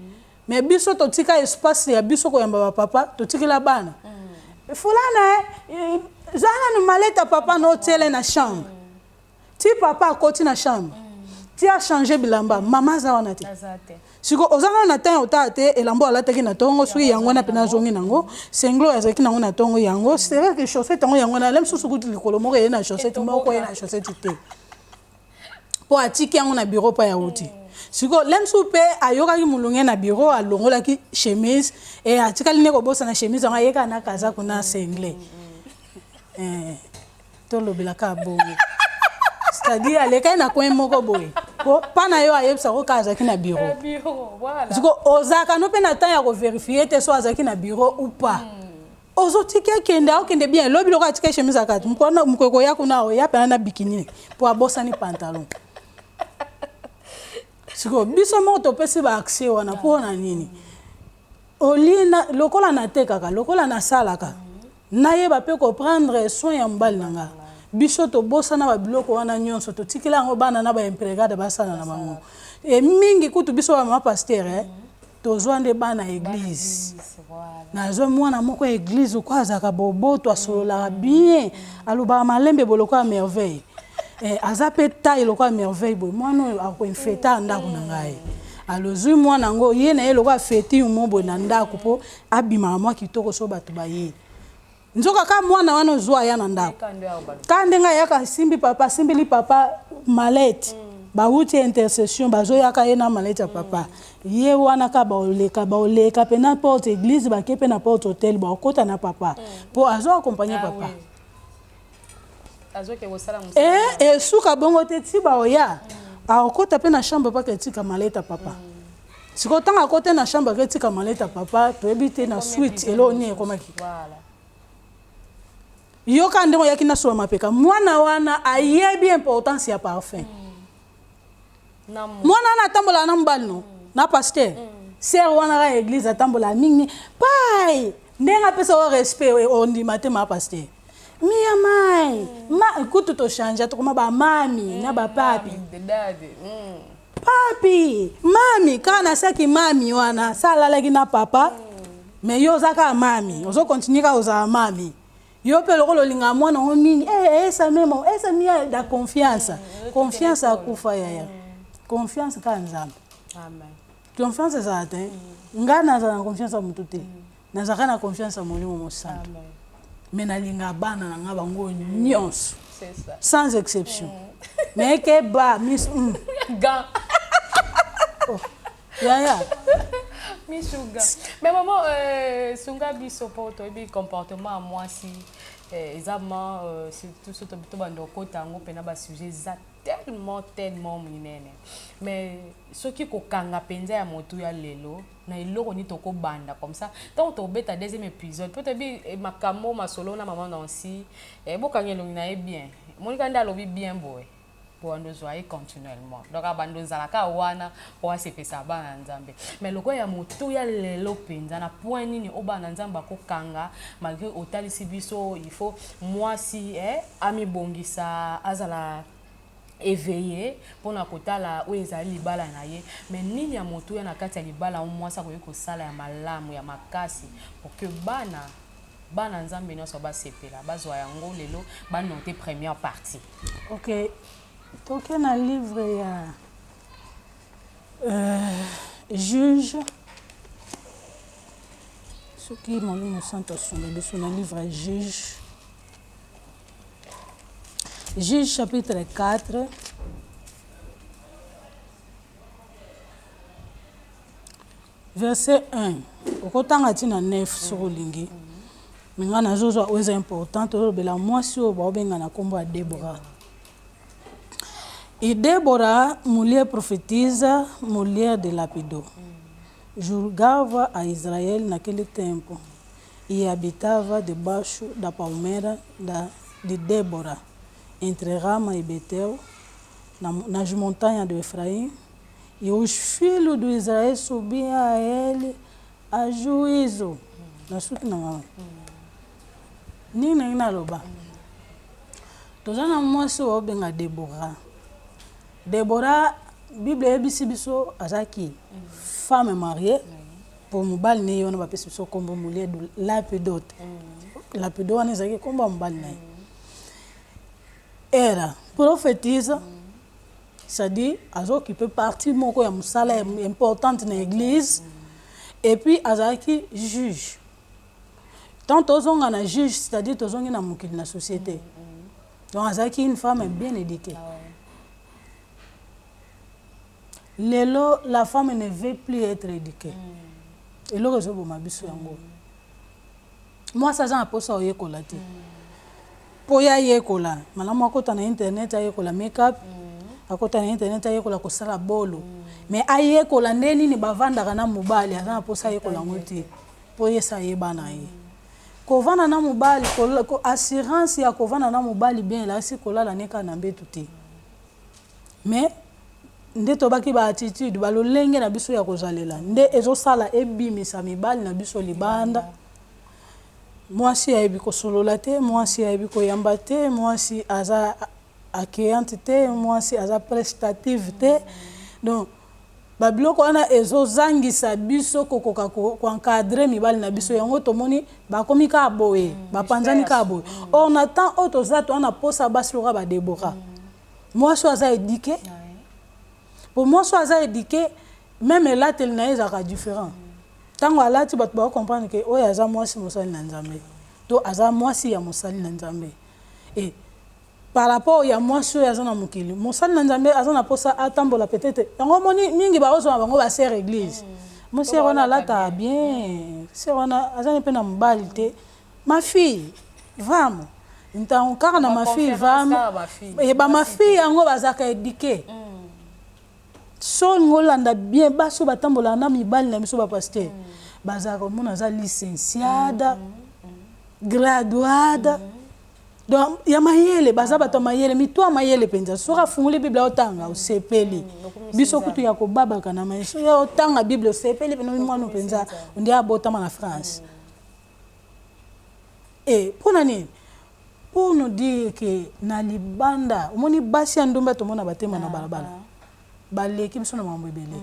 Mais biso to tika espace ya biso ko yamba papa to tikila bana. Fulana zana ni maleta papa no tele na chambre. Ti papa akoti na chambre. Ti a changé bilamba mama za wana te. Siko ozana na tan otate elambo alataki na tongo sui yango na pena zongi nango senglo azaki nango na tongo yango c'est vrai que chaussette yango yango na lem susu likolo moko ye na chaussette moko ye na chaussette te. Po atiki yango na bureau pa ya oti. Siko lemsu pe ayoka ki mulunge na bureau alongola ki chemise et atikali ne ko bosa na chemise nga yeka na kaza kuna sengle. To lobela ka bongo. C'est-à-dire aleka na coin moko boy. Po pana yo ayebsa ko kaza ki na bureau. Voilà. Siko ozaka no pe na temps ya ko vérifier te so azaki na bureau ou pas. Ozotiki akenda okende bien lobi loko atika chemise akati mukona mukoko yako na o ya pe na bikini po abosa ni pantalon. Siko biso mo to pesi ba accès wana pona nini olina lokola na tekaka lokola na salaka nayeba pe ko prendre soin ya mbali nanga biso to bosa na ba biloko wana nyonso to tikila ngo bana na ba empregada basana na bango mingi kutu biso ba ma pasteur to zwande bana église na zo mwana moko église ko azaka boboto asolola bien aluba malembe boloko ya merveille azape taille lokwa merveille boy mwana ako infeta ndako na ngai alozui mwana ngo ye na ye lokwa feti umombo na ndako po abima mwa kitoko so bato ba ye nzoka ka mwana wana zwa ya na ndako kande nga yaka simbi li papa malette ba uti intercession bazo yaka ye na malette ya papa ye wana ka baoleka pe na porte église ba kepe na porte hôtel ba okota na papa po azo accompagner papa. Suka bongo te tiba oya akota pe na chambre pa ke tika maleta papa siko tanga kote na chambre ke tika maleta papa to ebite na suite elo ni ekomaki yoka ndemo yaki na so mapeka mwana wana ayebi importance ya parfum mwana na tambola na mbali no na pasteur ser wana ka église tambola mingi pai ndenga pesa o respect on di matema pasteur Mia mai, écoute to change to koma ba mami na ba papi. Papi, mami kana saki mami wana sala lagi na papa. Mais yo zaka mami, ozo continue ka oza mami. Yo pe lokolo linga mwana ngo mingi esa memo, esa mia da confiance. Confiance akufa ya. Confiance ka nzambe. Amen. Confiance za ate. Ngana za confiance mutu te. Na zaka na confiance molimo mosana. Amen. Mais nalinga bana na ngaba ngo nyonso. C'est ça. Sans exception. Mais que ba miss Gan. Oh. Ya. Mishuga. Mais maman sunga biso poto bi comportement moi si exactement tout ce to bando kota ngo pena ba sujet za tellement minene. Mais ce qui ko kanga penza ya motu ya lelo na iloko ni toko banda comme ça tant to beta deuxième épisode peut-être bi makamo masolo na maman Nancy bokangelo na bien monika nda lobi bien boy pour ando zoaye continuellement donc abando zalaka wana o se pesa bana nzambe mais loko ya motu ya lelo penza na point nini obana nzamba ko kanga malgré otalisi biso il faut moi si ami bongisa azala éveillé pour na kotala o ezali libala na ye mais nini ya moto ya na kati ya libala o mwasa ko yeko sala ya malamu ya makasi pour que bana nzambe nyonso ba sepela bazwa yango lelo ba noter première partie. OK. Toke na livre ya Juge. Ce qui m'ont dit, sur le livre Juge. Juge chapitre 4. Verset 1. Au côté de 9 sur le lingi. Mais on a chose très importante. La moisson au benga na combo à Déborah. Et Déborah, mulher profetiza, mulher de Lapido, julgava a Israel naquele tempo e habitava debaixo da palmeira de Débora, entre Rama e Betel, nas montanhas do Efraim, e os filhos de Israel subiam a ele a juízo. Nina loba. Tozana moço o benga Déborah. Déborah, Bible ebisibiso azaki femme mariée pour mobile ne yona ba pesibiso comme mulher de Lapidote. Lapido ane zaki comme mobile ne. Era prophétise, c'est-à-dire azoki peut partie moko ya musala importante na église et puis azaki juge. Tant tozonga na juge, c'est-à-dire tozonga na mukili na société. Donc azaki une femme bien éduquée. Lelo, la femme ne veut plus être éduquée. Et là, je vais vous moi, ça, j'ai un peu ça au yekola. Pour y aller, yekola. Maintenant, moi, quand on a internet, il y a make-up. Quand on a internet, il y a ko sala bolo. Mais à yekola, neni ni bavanda kana mobile, il y a un peu ça yekola ngoti. Pour y ça yebana yi. Ko vana na mobile, ko assurance ya ko vana na mobile bien là, si kola la neka na mbe tuti. Mais nde tobaki ba attitude ba lolenge na biso ya kozalela nde ezosala ebimisa mibali na biso libanda mwasi ayebi kosolola te mwasi ayebi koyamba te mwasi aza accueillante te mwasi aza prestative te donc babiloko wana ezozangisa biso kokoka koencadre mibali na biso yango tomoni bakomi ka boye bapanzani ka boye on attend otoza to ana posa basi loka ba Déborah mwasi aza éduqué. Pour moi, soit ça éduqué, même là, tel n'est pas différent. Tant que là, tu vas comprendre que oh, yaza moi si mosali nanzambe, to aza moi si ya mosali nanzambe. Et par rapport ya moi si yaza na mukili, mosali nanzambe aza na posa atambola peut-être. Yango moni mingi ba ozo bango ba ser église. Moi si on là ta bien, si on a aza ne pe na mbali te, ma fille, vamos. Então car na ma fille vamos. Et ba ma fille yango bazaka éduqué. So ngolanda bien baso batambola na mibali na biso ba pasteur bazaka mona za licenciada graduada donc ya mayele baza bato mayele mitwa mayele penza soka funguli Bible otanga usepeli biso kutu ya ko baba kana maisho ya otanga Bible usepeli peno mwana penza ndi abotama na France et pour nani pour nous dire que na libanda omoni basi ya ndomba tomona batema na balabala baleki biso na makambo ebele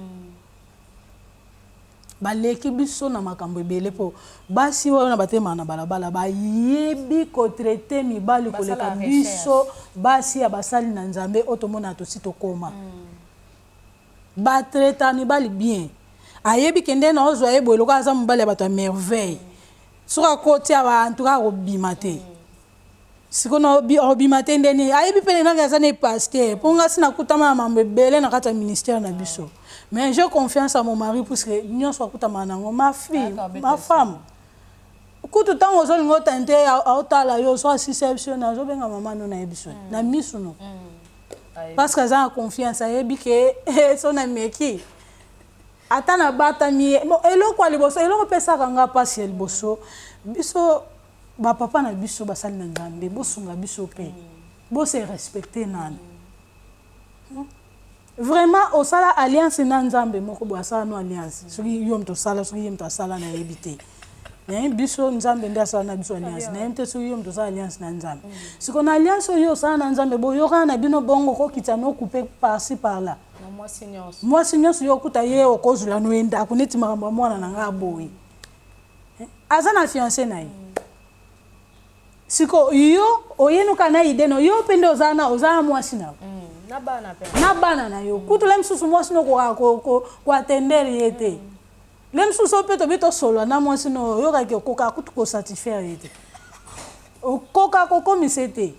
baleki biso na makambo ebele po basi oyo na batema na balabala bayebi kotraite mibali koleka biso basi ya basali na nzambe otomona to sito koma batraita mibali bien ayebi kende na ozwa ebo eloko aza mobali ya bato ya merveille soka koti aba en tout cas obima te sikono obimate ndeni ayebi pele na gaza ne pasteur ponga sina kutama na mambo ebele na kata ministère na biso mais j'ai confiance à mon mari parce que nyonso akutama nango ma fille ma femme kutu tango zo lingo tante aotala yo so assiseption na zo benga mama no na ebiso na misu no parce que za confiance ayebi ke so na meki ata na bata mi eloko aliboso eloko pesa kanga pasi eliboso biso ba papa na biso basali na nzambe bosunga biso pe bo se respecter nana vraiment au sala alliance na nzambe moko bo asala no alliance soki yom to sala soki yom to sala na ebité mais biso nzambe nda sala na biso alliance na mte soki yom to sala alliance na nzambe siko na alliance yo sala na nzambe bo yo kana bino bongo ko kitano couper par-ci par-là moi seigneur yo kuta ye okozula no enda kuneti makambo mwana na nga boyi azana fiancé na ye siko yo oyenuka na ideno yo pende ozana mwasi na na bana na yo kutu le msusu mwasi no ko atender yete le msusu pe to bito solo na mwasi no yo ka ke koka kutu ko satisfaire yete koka ko komisete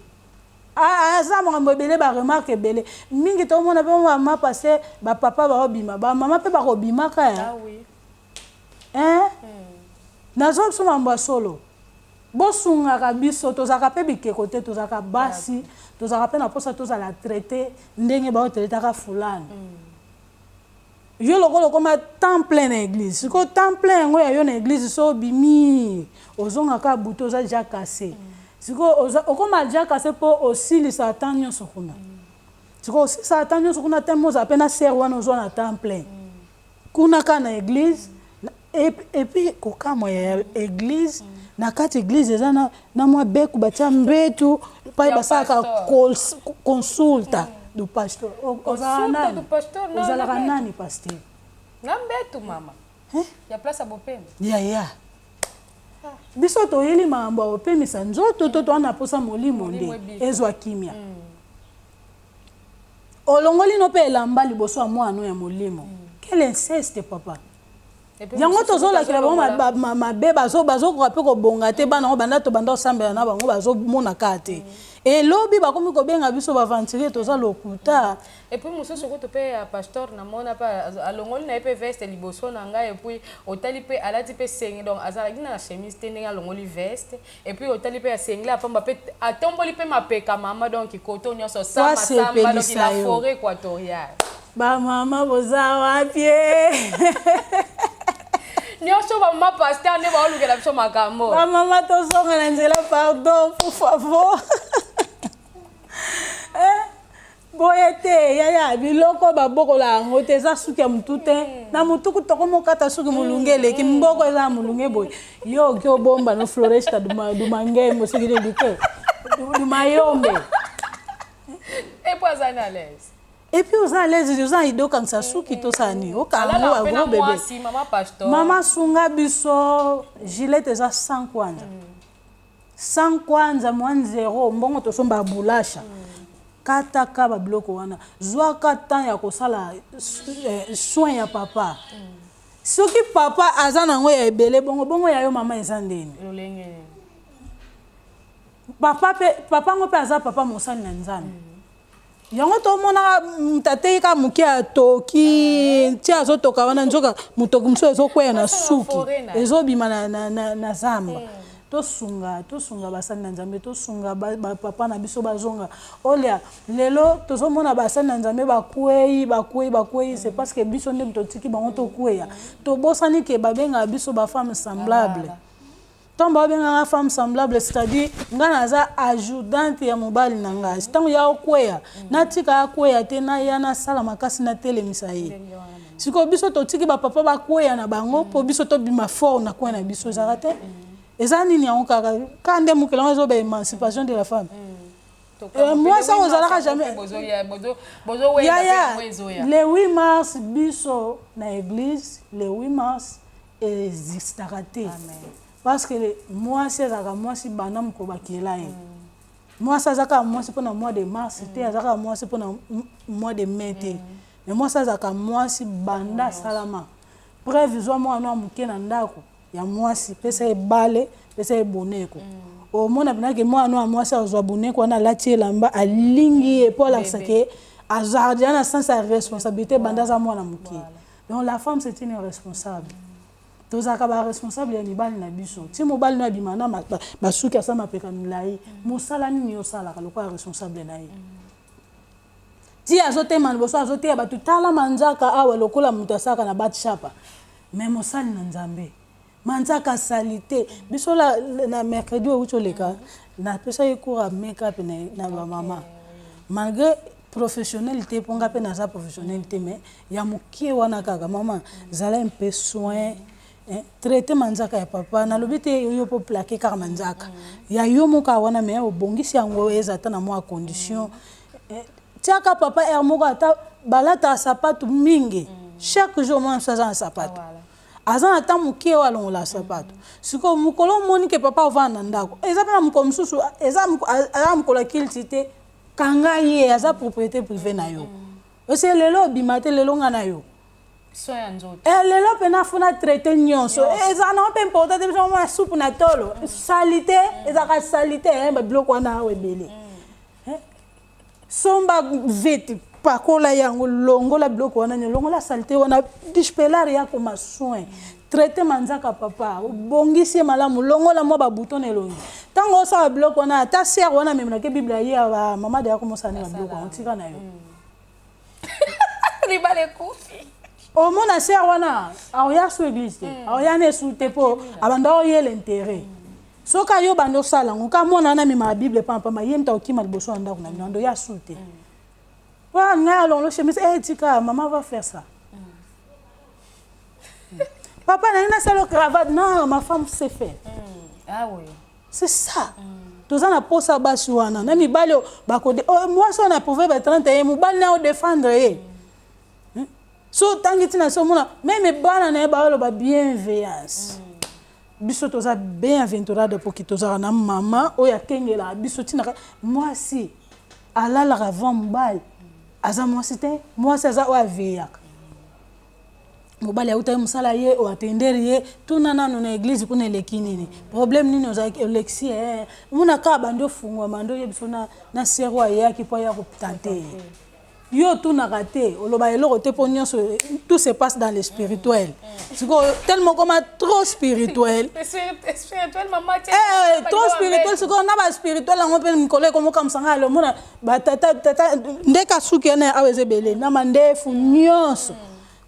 ça m'a belé ba remarque belé mingi to mona pe mama passer ba papa ba obima ba mama pe ba obima ka ya oui nazo suma mba solo bosunga ka biso tozaka pe bikeko te tozaka basi tozaka pe na posa tozala traité ndenge ba traité ka fulani yo lokolo koma temps plein na église siko temps plein ngo ya yo na église so bimi ozonga ka buto za déjà cassé siko okoma déjà cassé po aussi sa temps nyonso kuna siko aussi sa temps nyonso kuna temo za pe na ser wana ozo na temps plein kuna ka na église et puis koka mo ya église na kati église eza na mwa beku batia mbetu pa basaka consulta du pasteur ozalaka nani pasteur na mbetu mama ya place ya bopemi ya biso toyeli mambo ya opemisa nzoto to toana posa molimo nde ezwa kimia olongoli no pe elamba liboso ya mwana ya molimo quel inceste papa yango tozolakela bango mabe bazokoka mpe kobonga te bana ngo banda to banda osambela na bango bazomonaka te elobi bakomi kobenga biso baventurier toza lokuta epuis mosusu kutu mpe ya pasteur namona mpe alongoli na ye mpe veste liboso na ngai epuis otali mpe alati mpe sengi donc azalaki na chemise te ndenge alongoli veste epuis otali mpe asengle apamba mpe atomboli mpe mapeka mama donc koto nyonso samasamba donc la forêt équatoriale bamama boza wapi nyonso bamama pasteur nde baolukela biso makambo bamama tozonga na nzela pardon pour favor boye te yaya biloko babokola yango te eza suki ya mutu te na mutu tokomokata suki molunge eleki mboko eza ya molunge boye yo oki obomba no floresta dumangembo soki dedike dumayombe epo aza na l'aise et puis oza à l'aise oza idokangisa suki tosani okango agro bébé mama sunga biso gilette eza 100 kwanza 100 kwanza moins 0 mbongo tosomba bulasha kataka babiloko wana zwaka temps ya kosala soin ya papa soki papa aza nango ya ebele bongo ya yo mama eza ndeni papa ngo mpe aza papa mosali na nzambe yango tomona tate ka muke atoki ti azotoka wana nzoka mutoki mosusu ezokweya na suki ezobima na zamba tosunga basali na nzambe tosunga bapapa na biso bazonga olia lelo tozomona basali na nzambe bakwei c'est parce que biso nde totiki bango tokweya tobosani ke babenga biso bafemme semblable tomba babenganga femme semblable c'est-à-dire nga naza ajudante ya mobali na ngai ntango ya okweya natika akweya te naya nasala makasi natelemisa ye siko biso totiki bapapa bakweya na bango mpo biso tobima fort na kweya na biso ezaka te eza nini yango kaka ka nde mokili yango ezoba émancipation de la femme moi ça ozalaka jamais yaya le 8 mars biso na église le 8 mars existaka te parce que mwasi azalaka mwasi banda moko bakela ye mwasi azalaka mwasi mpona mois de mars te azalaka mwasi mpona mois de mai te mais mwasi azalaka mwasi banda salama preuve zwa mwana wa moke na ndako ya mwasi pesa ebale pesa eboneko omona binake mwana wa mwasi azwa boneko wana alati elamba alingi ye mpo alakisa ke azardia na sens ya responsabilité banda aza mwana moke donc la femme c'est une responsable tozalaka baresponsable ya mibali na biso ti mobali no abima na basuki asa mapeka milai mosala nini osalaka lokola responsable na ye ti azotema liboso azoteya bato tala manzaka awa lokola moto asalaka na batshapa mais mosali na nzambe manzaka asali te biso na mercredi outi oleka napesa ye cours ya make-up na bamama malgré professionnel te mpo nga mpe naza professionnel te mais ya mokie wana kaka mama zala un peu soin traité manzaka ya papa nalobi te yo po plaquer kaka manzaka ya yo moka wana mais obongisi yango eza ata na mwa condition tiaka papa er moko ata balata sapato mingi chaque jour mwa aza na sapato aza na ntango mokie oyo alongola sapato sikoyo mokolo omoni ke papa ovanda na ndako eza mpe na mokolo mosusu aza mokolo akilisi te kanga ye aza propriété privée na yo ose lelo bimate lelo nga na yo lelo pena funa traité nyonso eza na pe important te biso soupe na tolo salité eza ka salité ba biloko wana webele somba vite pakola yango longola biloko wana longola salité wana dispelare ya koma soin traité manzaka papa bongisi malamu longola mo ba bouton elongi tango sa biloko wana ta ser wana même na ke biblia ya ba mama de ya komosa na biloko ontika na yo ribale kufi o mona ser wana aoya su église te aoya ne su te po abanda oye l'intérêt soka yo bando sala ngoka mona na mema bible pampa ma yemta okima liboso anda kuna ndo ya su te wa nga lo chemise tika maman va faire ça papa n'a pas cravate non ma femme sait faire ah oui c'est ça tous en a posé à bas sur un na mi balo bakode moi ça on a prouvé ba 31 mu bal na défendre so tangiti na so mona même bana na ba ba bienveillance biso toza bienventurade pour qui toza na maman oya kengela biso tina moi si alala avant mbal aza moi c'était moi ça za wa veyak mobali auta musala ye o atender ye tuna nano na église kuna lekini problème nini oza lexi muna ka bando fungwa mando ye biso na serwa ya ki po ya ko tante yo tuna raté oloba eloko te po nyonso tout se passe dans le spirituel siko tellement comme trop spirituel spirituel maman trop spirituel siko na ba spirituel ngo pe mkole komo kamsanga lo muna ba tata ndeka suki na aweze bele na mandefu nyonso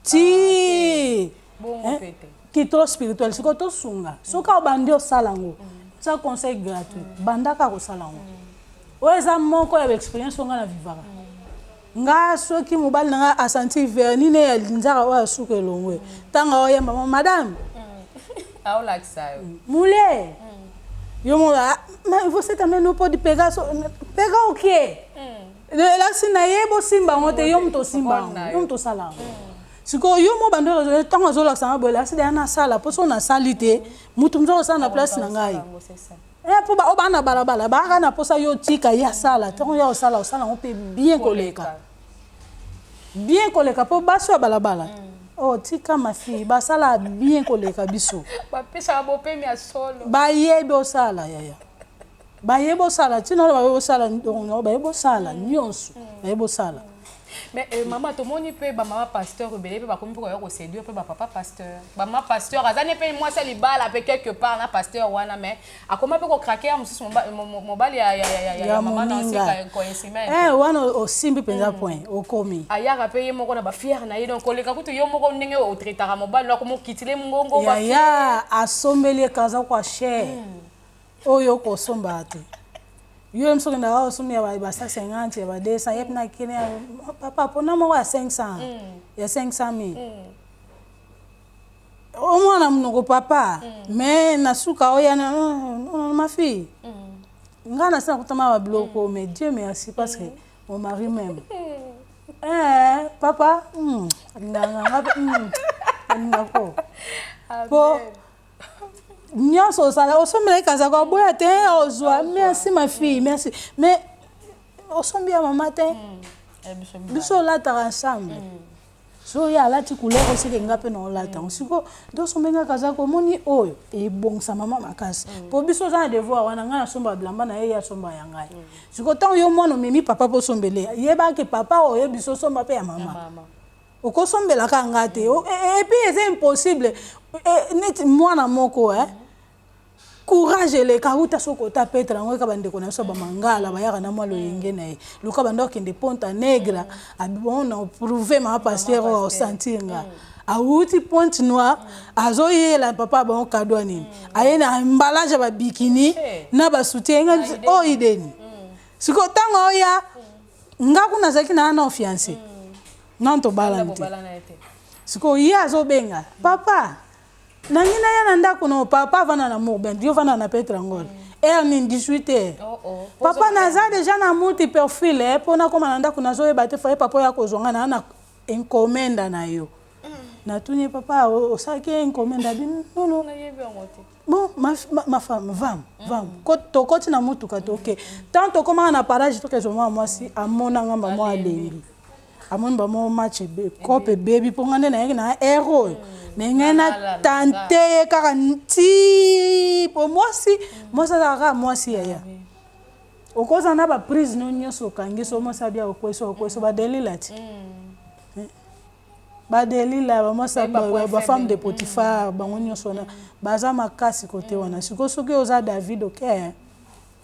ti qui trop spirituel c'est que to sunga soka bandi o salango ça conseil gratuit bandaka ko salango oza moko ya expérience nga na vivara nga soki mobali nga a senti verni ne ya linzaka wa suka longwe tanga oya mama madame au like ça moulé yo mo mais vous êtes amené pour di pega OK la sina yebo simba ngote yo mto simba yo mto salango siko yo mo bando tango zo la sanga bola c'est na sala poso na salite mutu mzo sa na place na ngai po ba obana balabala ba kana posa yo tika ya sala tango ya sala on peut bien koleka po baso balabala oh tika ma fille ba sala bien koleka biso ba pesa bo pe mi solo ba yebo sala ya ba yebo sala tino ba yebo sala no ba yebo sala nyonso ba yebo sala. Mais maman tout monde peut ba maman pasteur rebelle peut ba comme pour yo séduire peut ba papa pasteur ba maman pasteur azane pe moi ça li bala pe quelque part na pasteur wana mais a comment peut ko craquer mususu mobali ya maman na sika coïncidence wana o simbi penza point o komi aya rapeye moko na ba fier na ye donc koleka kutu yo moko ndenge o traitara mobali na ko mo kitile ngongo ba ya asombeli kaza kwa cher oyo ko somba ate yo msoki na wao sumi ya ba 50 ya ba 200 yep na kine papa pona mo wa 500 ya 500,000 o mwana mnoko papa mais nasuka oya na ma fille ngana sana kutama ba bloko mais Dieu merci parce que mon mari même papa ngako po nyonso sala osomela kaza kwa boya te ozwa merci ma fille merci mais osombi ya mama te biso lata ensemble so ya lati couleur aussi ke ngape na lata siko do sombenga kaza ko moni oyo e bongsa mama makasi po biso za devoir wana ngana somba blamba na ye ya somba ya ngai siko tant yo mwana memi papa po sombele yeba ke papa oyo biso somba pe ya mama okosombela ka ngate et puis c'est impossible net mwana moko courage le karuta soko ta petra ngo ka bande kona so ba mangala ba yaka na mwalo yenge na ye luka bando kende ponta negra abona prouver ma pasteur au sentinga auti ponte noir azoyela papa ba cadeau nini ayena emballage ba bikini na ba soutien o ideni siko tango ya ngakuna zaki na fiancé non to balante siko ya zo benga papa nangina ya nanda kuno papa vana na mo ben Dieu vana na Petra ngol ni 18 papa naza déjà na multi profil pona koma nanda kuna zo ebate fa papa ya kozonga na encommenda na yo natuni papa osaki encomenda bi non bon ma femme va tokoti na mutuka toke tant tokoma na parage tokezoma mwasi amona ngamba mwa alengi amoni bamo match cope baby ponga nde na yeki na héros nenga na tante kaka nti po mwasi kaka mwasi yaya okoza na ba prise no nyoso kangi so mwasa bia okweso badelila ti badelila bamwasa ba femme de Potiphar bango nyoso na baza makasi kote wana siko soki oza David ok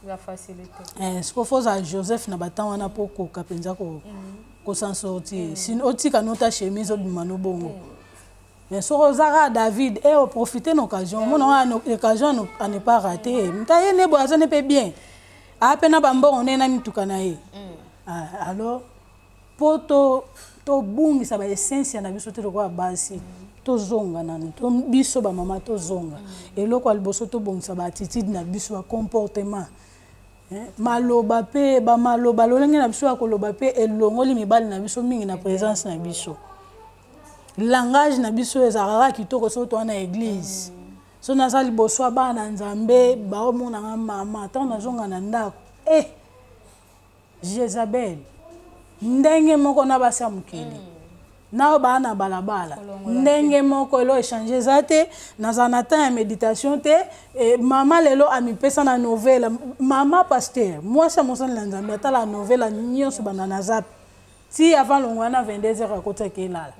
la facilité siko foza Joseph na batan wana poko kapenza ko s'en sortir sin otika nota chemise obimano bongo mais so oza David et au profiter l'occasion mon occasion à ne pas rater mtaye ne boaza ne peut bien apena bambo on est na mituka na ye alors poto to bungisa ba essence na biso te kwa basi to zonga nanu to biso ba mama to zonga eloko aliboso to bungisa ba attitude na biso ba comportement maloba pe ba maloba lolenge na biso akoloba pe elongoli mibali na biso mingi na présence na biso langage na biso ezalaka kitoko so to na église so na sali boso bana nzambe ba omona mama tant na zonga na ndako Jezabel ndenge moko na basa mukili na bana balabala ndenge moko elo échanger zate na zanata ya méditation te mama lelo amipesa na novela mama pasteur moi ça mon sang nzambe ata la novela nyonso bana na zap si avant longwana 22h akota kelala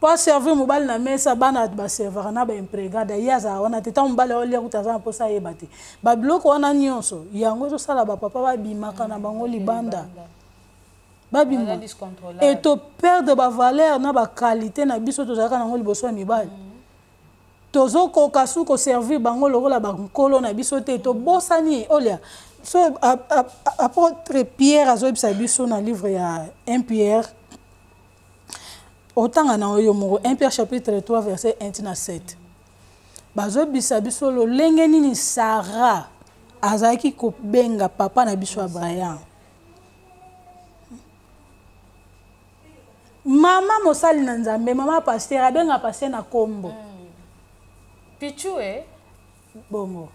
pas servir mobile na mesa bana ba serveur na ba impregada yaza wana teta mobile olia kutaza posa yebate ba bloko wana nyonso yango to sala ba papa ba bimaka na bango libanda babima et to perdre ba valeur na ba qualité na biso to zaka nango liboso ya mibali tozo ko kasu ko servir bango lokola ba nkolo na biso te to bosani olia so apôtre Pierre azobisa biso na livre ya 1 Pierre autant na oyo moko 1 Pierre chapitre 3 verset 1 à 7 bazobisa biso lo lenge nini Sarah azaki ko benga papa na biso Abraham mama mosali na nzambe mama pasteur abenga pasteur na kombo pichu bongo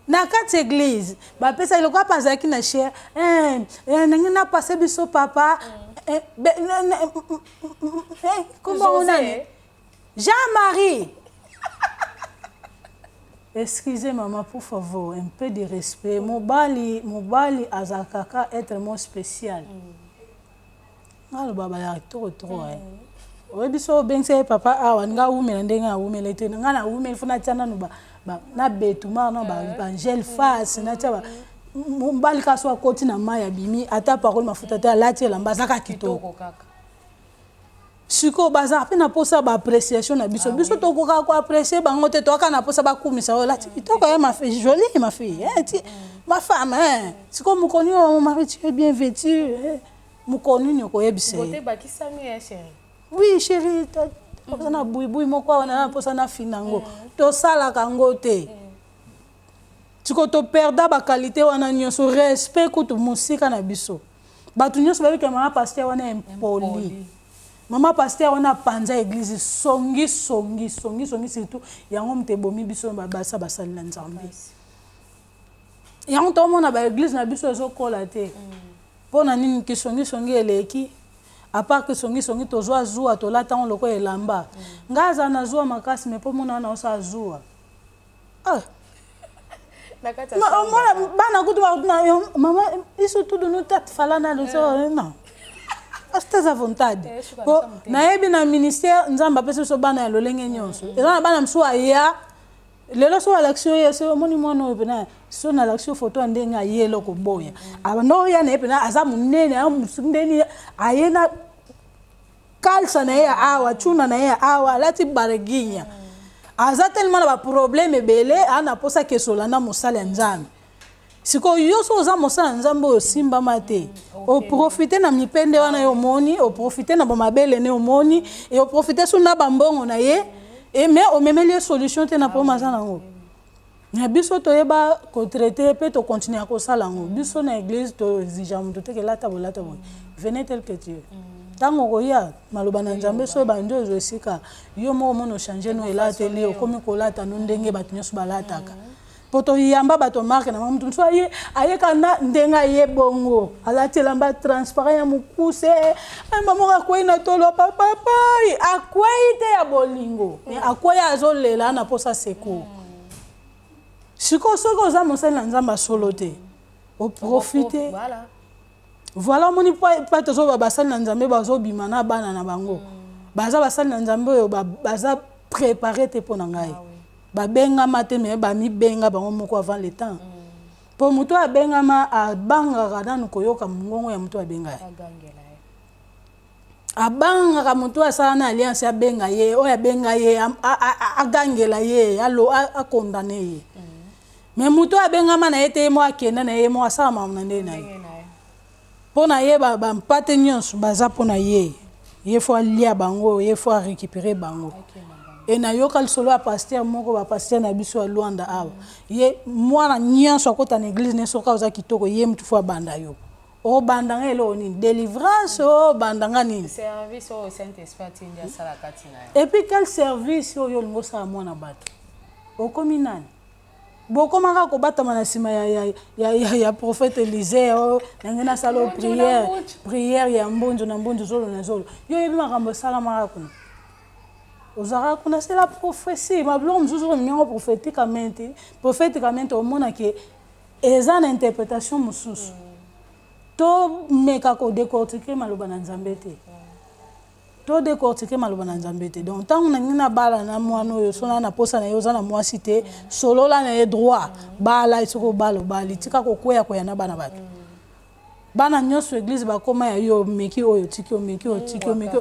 na kati église ba pesa iloko apazaki na cher nangi na passer biso papa comment on a Jean-Marie excusez maman pour favor un peu de respect mobali azakaka être mon spécial ngalo baba ya trop oyebiso bengse papa awa nga umela ndenga umela ete nga na umela funa tana no ba na betuma no ba angel face na taba mbali kaso akoti na maya bimi ata parole mafuta te alati la mbazaka kitoko kaka siko baza pe na posa ba appréciation na biso biso to ko ka apprécier bango te to aka na posa ba kumisa lati kitoko ya ma fille jolie ma fille ma femme siko mukoni mon mari tu es bien vêtu mukoni nyoko yebise bote bakisami chérie oui chérie na buibui moko wana posa na finango to sala kango te tiko to perda ba qualité wana nyonso respect kutu musika na biso batu nyonso ba bika mama pasteur wana impoli mama pasteur wana panza église songi surtout yango mtebomi biso babasa basali na nzambe yango to mona ba église na biso ezokola te pona nini ki songi eleki à part que songi to zwa to lata on loko elamba ngaza na zwa makasi me po mona na osa zwa bana kutu na mama isso tudo não tá falando não asta vontade po na yebi na ministère nzamba pesa so bana ya lolenge nyonso eza bana msuwa ya lelo so alaction ya so moni mwana opena so na alaction photo ndenga yelo ko boya abano ya na epena aza munene amusundeni ayena kalsa na ya awa chuna na ya awa lati baraginya aza tellement na ba problème belé ana posa kesola na mosala nzambe siko yoso oza mosala nzambe o simba mate o profiter na mipende wana yo moni o profiter na ba mabele ne o moni et o profiter so na bambongo na ye et mais o memeli solution te na problème za nango na biso to yeba ko traiter pe to continuer ko sala ngo biso na église to exige muto te ke lata bolata bon venez tel que tu es Tango koya maloba na Nzambe so banjo ezosika yo moko mono changer no elateli okomi kolata no ndenge bato nyonso balataka poto yamba bato marque na mamutu so ayeka na ndenga ye bongo alati lamba transparent ya mukuse mama akwai na tolo papa akwai te ya bolingo akwai azolela na posa seko siko soko za mosali na Nzamba solo te o profiter voilà moni pa tozo basali na Nzambe bazobima na bana na bango baza basali na Nzambe oyo baza préparé te pona ngai babenga mate me ba mi benga bango moko avant le temps po muto abenga ma abanga nanu koyoka mungongo ya muto abenga abanga muto asala na alliance abenga ye oyo abenga ye agangela ye alo akondane ye mais muto abenga ma na ete mo akenda na ye mo asala mamna nde na ye pona ye ba mpate nyonso baza pona ye faut alia bango ye faut récupérer bango et na yoka solo a pasteur moko ba pasteur na biso a Luanda awa ye mwana nyonso akota na église ne soka oza kitoko ye mtu faut banda yo o banda ngelo ni délivrance o banda ngani service au Saint-Esprit ndia sala katina et puis quel service yo lingo sa mwana bato o kominani bokomaka kobatama na sima ya prophète Élisée nangena salo prière ya mbonjo na mbonjo zolo na zolo yo yebi makambo sala maka kuna ozara kuna c'est la prophétie ma blom mzuzu miongo prophétiquement au mona ke eza na interprétation mususu to meka ko décortiquer maloba na Nzambe te to décortiquer maloba na Nzambe te donc tant on na bala na mwana oyo sona na posa na yo za na mwasi te solo la na droit bala isoko balo bali tika ko kwea ko ya na bana bato bana nyonso église ba koma ya yo meki oyo tiki o meki o tiki o meki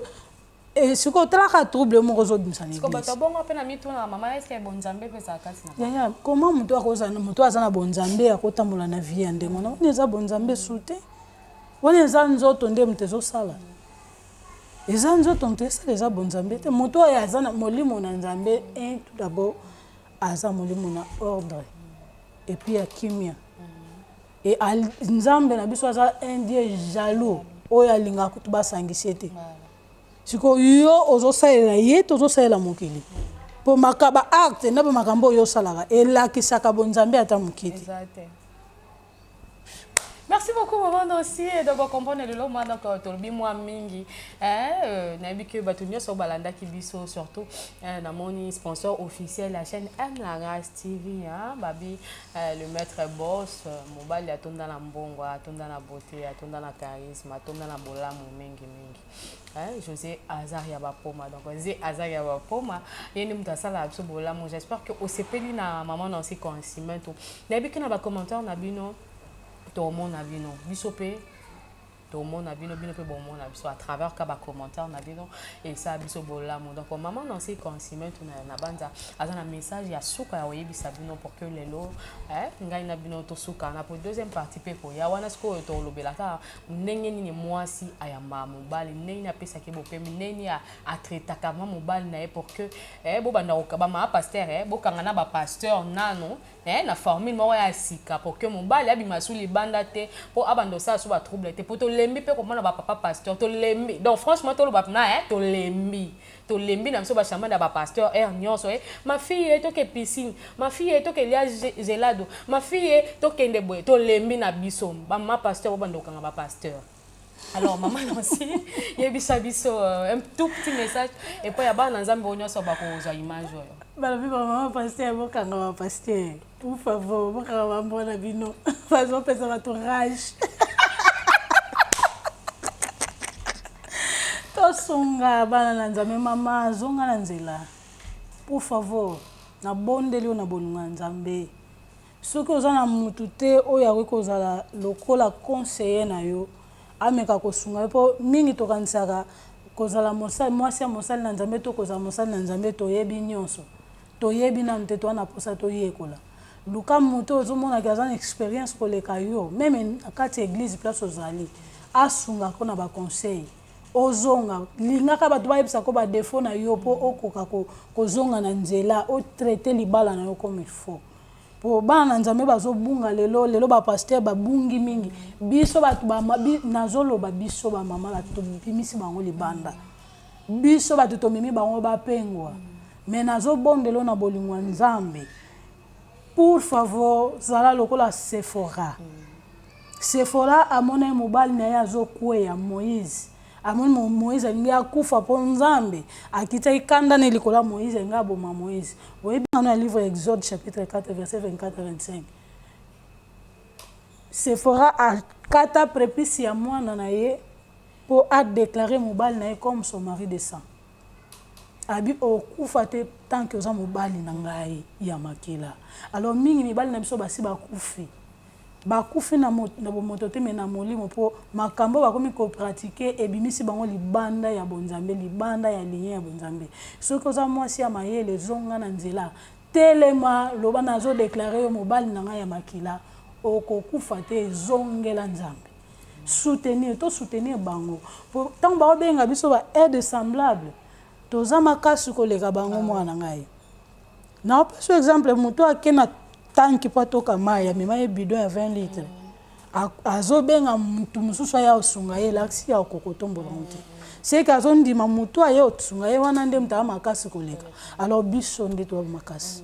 et ce que traka trouble mo rezo bimsa ni ko bato bongo pe na mitu na mama est-ce que bon Nzambe pe sa kasi na ya comment muto akoza muto azana bon Nzambe akotambola na vie ande mona on eza bon Nzambe sute on eza nzoto nde mtezo sala eza nzoto mtezo eza bon Nzambe te muto ya azana molimo na Nzambe un tout d'abord aza molimo na ordre et puis ya kimia et Nzambe na biso aza un Dieu jaloux oyo alinga kutuba sangisete siko yo ozosalela ye tozosalela mokili po makaba acte na ba makambo yo salaka elakisaka bon Nzambe ata mokiti. Merci beaucoup maman aussi de vous comprendre le long donc tolbi moi mingi na bi que bato nyonso balanda ki biso surtout na moni sponsor officiel la chaîne M La Grâce TV babi le maître boss mobile atonda na mbongo atonda na beauté atonda na charisme atonda na bolamu mingi José Azaria Bapoma donc José Azaria Bapoma yeni mutasala abso bolamu j'espère que au sepeli na maman na aussi consigne tout na bi que na ba commentaire na bino tout le monde a vu non bisopé tout le monde a vu non bien peu bon monde a vu à travers kaba commentaire na bino et ça biso bola mon donc maman dans ces consignes tout na banda azana message ya suka ya oyebi sabino pour que lelo ngai na bino to suka na pour deuxième partie pe ko ya wana sko to lobelaka ndenge nini mwasi ayamba mobali ndenge na pesa ke bope ndenge ya atreta kama mobali na pour que bo banda okaba ma pasteur bo kangana ba pasteur nano na formule mo ya sika pour que mobali abima sous les bandate pour abando ça sous ba trouble te pour to lembi pe comme na ba papa pasteur to lembi donc franchement to lo ba na to lembi na so ba chama da ba pasteur nyonso ma fille to ke piscine ma fille to ke lia gelado ma fille to ke ndeboy to lembi na biso ba ma pasteur bando kanga ba pasteur. Alors maman aussi yebisa biso un tout petit message et puis yaba na Nzambe onyoso ba ko za image oyo bala bi maman pasteur bokanga ba pasteur pour favor bokanga ba mbona bino fazo pesa ba rage to songa bana na Nzambe mama zonga na nzela pour favor na bondeli na bolunga Nzambe soki oza na mutu te oyo akokozala lokola conseiller na yo ameka kosunga po mingi tokanisaka kozala mosali mwasi ya mosali na Nzambe to kozala mosali na Nzambe toyebi nyonso toyebi na nte to na posa to yekola luka muto ozomona ki aza na expérience koleka yo meme kati église place ozali asunga ko na ba conseil ozonga lingaka bato bayebisa ko ba défaut na yo po okoka kozonga na nzela o traiter libala na yo comme il faut po bana nzambe bazobunga lelo ba pasteur babungi mingi biso batu ba nazoloba biso ba mama batu bimisi bango libanda biso batu tomimi bango bapengwa mais nazobondelo na bolingwa nzambe pour favor zala lokola Sephora amona mobali na ye azokweya Moïse amoni Moïse alingi akufa po nzambe akita ikanda ne likola Moïse nga boma Moïse oyebi na livre Exode chapitre 4 verset 24-25 Sephora akata prépuce ya mwana na ye po a déclarer mobali na ye comme son mari de sang abi okufa te tant que oza mobali na ngai ya makila alors mingi mibali na biso basi bakufi na bomoto te me na molimo po makambo bakomi ko pratiquer ebimisi bango libanda ya bonzambe libanda ya ligne ya bonzambe soki oza mwasi ya mayele zonga na nzela telema loba nazo déclarer yo mobali na ngai ya makila okokufa te zongela nzambe soutenir bango po tant baobenga biso ba aide semblable toza makasi koleka bango mwana ngai na opesa exemple moto akena tanki po atoka mai amema ye bidon ya 20 litres azobenga mutu mosusu aya osunga ye laksi ya okokotombola te seki azondima mutu aye osunga ye wana nde mutu makasi koleka alors biso nde toa makasi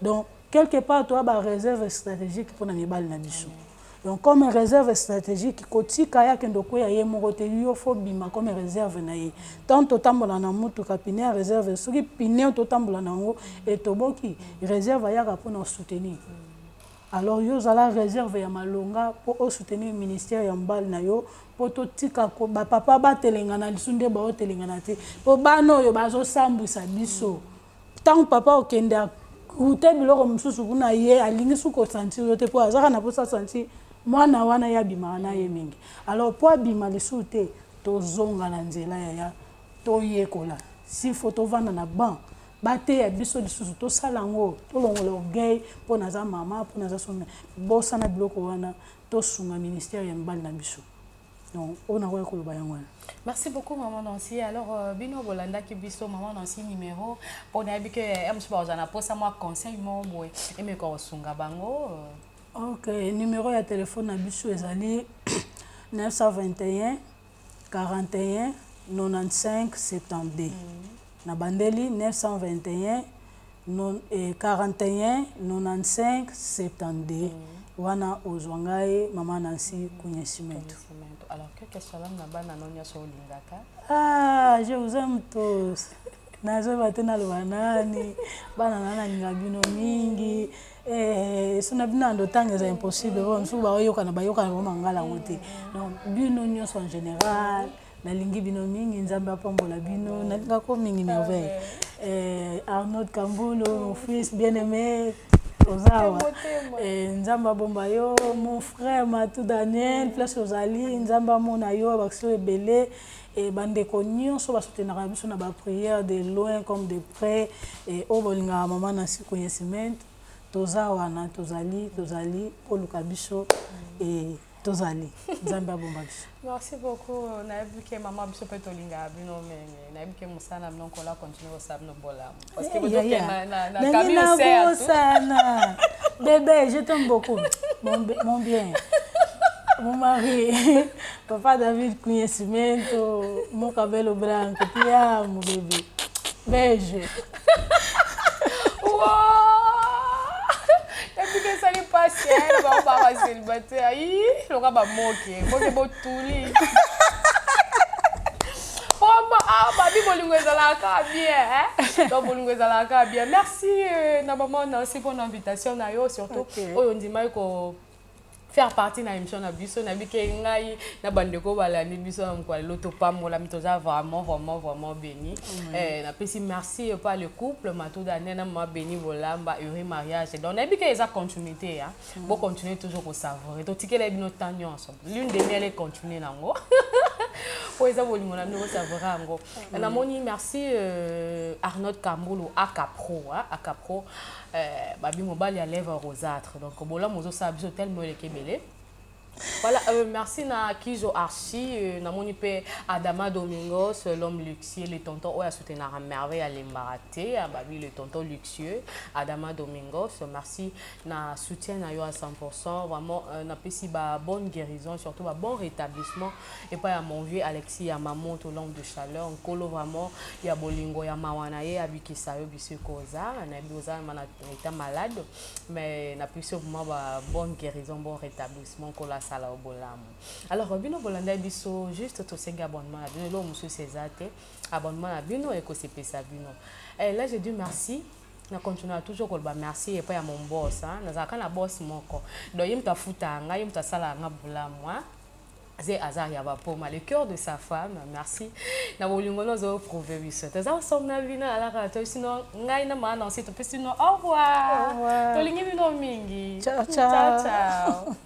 donc quelque part toa ba réserve stratégique mpona mibali na biso donc comme réserve stratégique kotika ya kendo koya ye moko te yo fo bima comme réserve na ye tant totambola na mutuka pine ya réserve soki pine totambola nango etoboki réserve ayaka mpona soutenir alors yo zala réserve ya malonga po soutenir ministère ya mbali na yo po totika ko ba papa batelenga na lisunde ba otelenga na te po bano yo bazosambwisa biso tant papa okende ute biloko mosusu kuna ye alingi suko sentir yo te po azaka na posa sentir mwana wana ya bima na ye mingi alors po abima lisu te tozonga na nzela ya toyekola si photo vanda na ban bate ya biso lisusu tosala ngo tolongola orgueil po naza mama po naza sona bosa na biloko wana tosunga ministère ya mbali na biso donc on a quoi koloba yango wana. Merci beaucoup maman Nancy. Alors bino bolanda ki biso maman Nancy numéro pour na bike amsuba ozana posa moi conseil mo boy et me ko sunga bango. OK, numéro ya téléphone na biso ezali 921 41 95 72. Na bandeli 921 41 95 72. Wana ozwangaye mama Nancy Kunyesimeto. Alors que salam na bana nonya so lingaka. Ah, je vous aime tous. Nazo batena lwanani bana nana ngabino mingi sona bina ndo tangeza impossible bon so bayoka na mangala ngote donc bino nyonso en général na lingi bino mingi nzambe apambola bino na linga ko mingi merveille Arnaud Kambulo mon fils bien-aimé Ozawa nzamba bomba yo mon frère Matou Daniel place Ozali nzamba mona yo bakso ebele et bandeko nyonso basoutenaka biso na ba prière de loin comme de près et obolinga mama Nancy Kunyesimeto tozawa na tozali oluka biso et tozali nzamba bomba biso. Merci beaucoup. Na buke maman biso pe tolinga bino menge. Na buke musana non kola continuer au no bola. Parce que vous êtes na Camille Sana. Bébé, je t'aime beaucoup. Mon bien. Mon mari, papa David Kunyesimeto, mon cabello branco, ti amo, bébé. Beijo. Wow! Depuis que ça n'est pas ciel, on va pas célibataire. Aïe, le gars va moquer. Moi, c'est beau tout lit. Babi bolingo ezalaka bien, hein? Donc bolingo ezalaka bien. Merci na maman Nancy pour l'invitation na yo surtout. Oyo ndima ko faire partie na émission na biso na bike ngai na bandeko balani biso na mkwalelo to pamola mitoza vraiment béni. Na pesi merci par le couple Matou Daniel na mama béni bolamba heureux mariage. Donc na bike eza continuité hein. Bon continuer toujours au savourer. To tikela bino tanyo ensemble. L'une des mieux elle continuer nango. Pour eza bolingo na bino savourer ango. Na moni merci Arnaud Kambulo Akapro hein, Akapro babi mobile ya lèvre rosâtre. Donc bola mozo sa biso tellement le kebele. Voilà, merci na Kijo Archie, na moni pe Adama Domingos, l'homme luxueux, le tonton Oya soutenir à merveille à l'embaraté, à Babi le tonton luxueux, Adama Domingos, merci na soutien na yo à 100%, vraiment na pesi ba bonne guérison, surtout ba bon rétablissement et pas à mon vieux Alexis à maman tout long de chaleur, on colo vraiment il y a bolingo ya mawana ye abiki sayo bisu koza, na bioza mana était malade, mais na pesi vraiment ba bonne guérison, bon rétablissement kola sala obolamu. Alors bino bolanda biso juste to senga abonnement na bino lo monsieur César te abonnement na bino et ko se pesa bino. Et là je dis merci. Na continue toujours ko ba merci et pas à mon boss hein. Na zaka na boss moko. Donc yim ta futa nga yim ta sala nga bolamu hein. C'est hasard ya ba poma le cœur de sa femme. Merci. Na bolingo no zo prouver biso. Ta za som na bina ala ka to sino ngai na mana on sito pesino au revoir. To lingi bino mingi. Ciao ciao. Ciao ciao.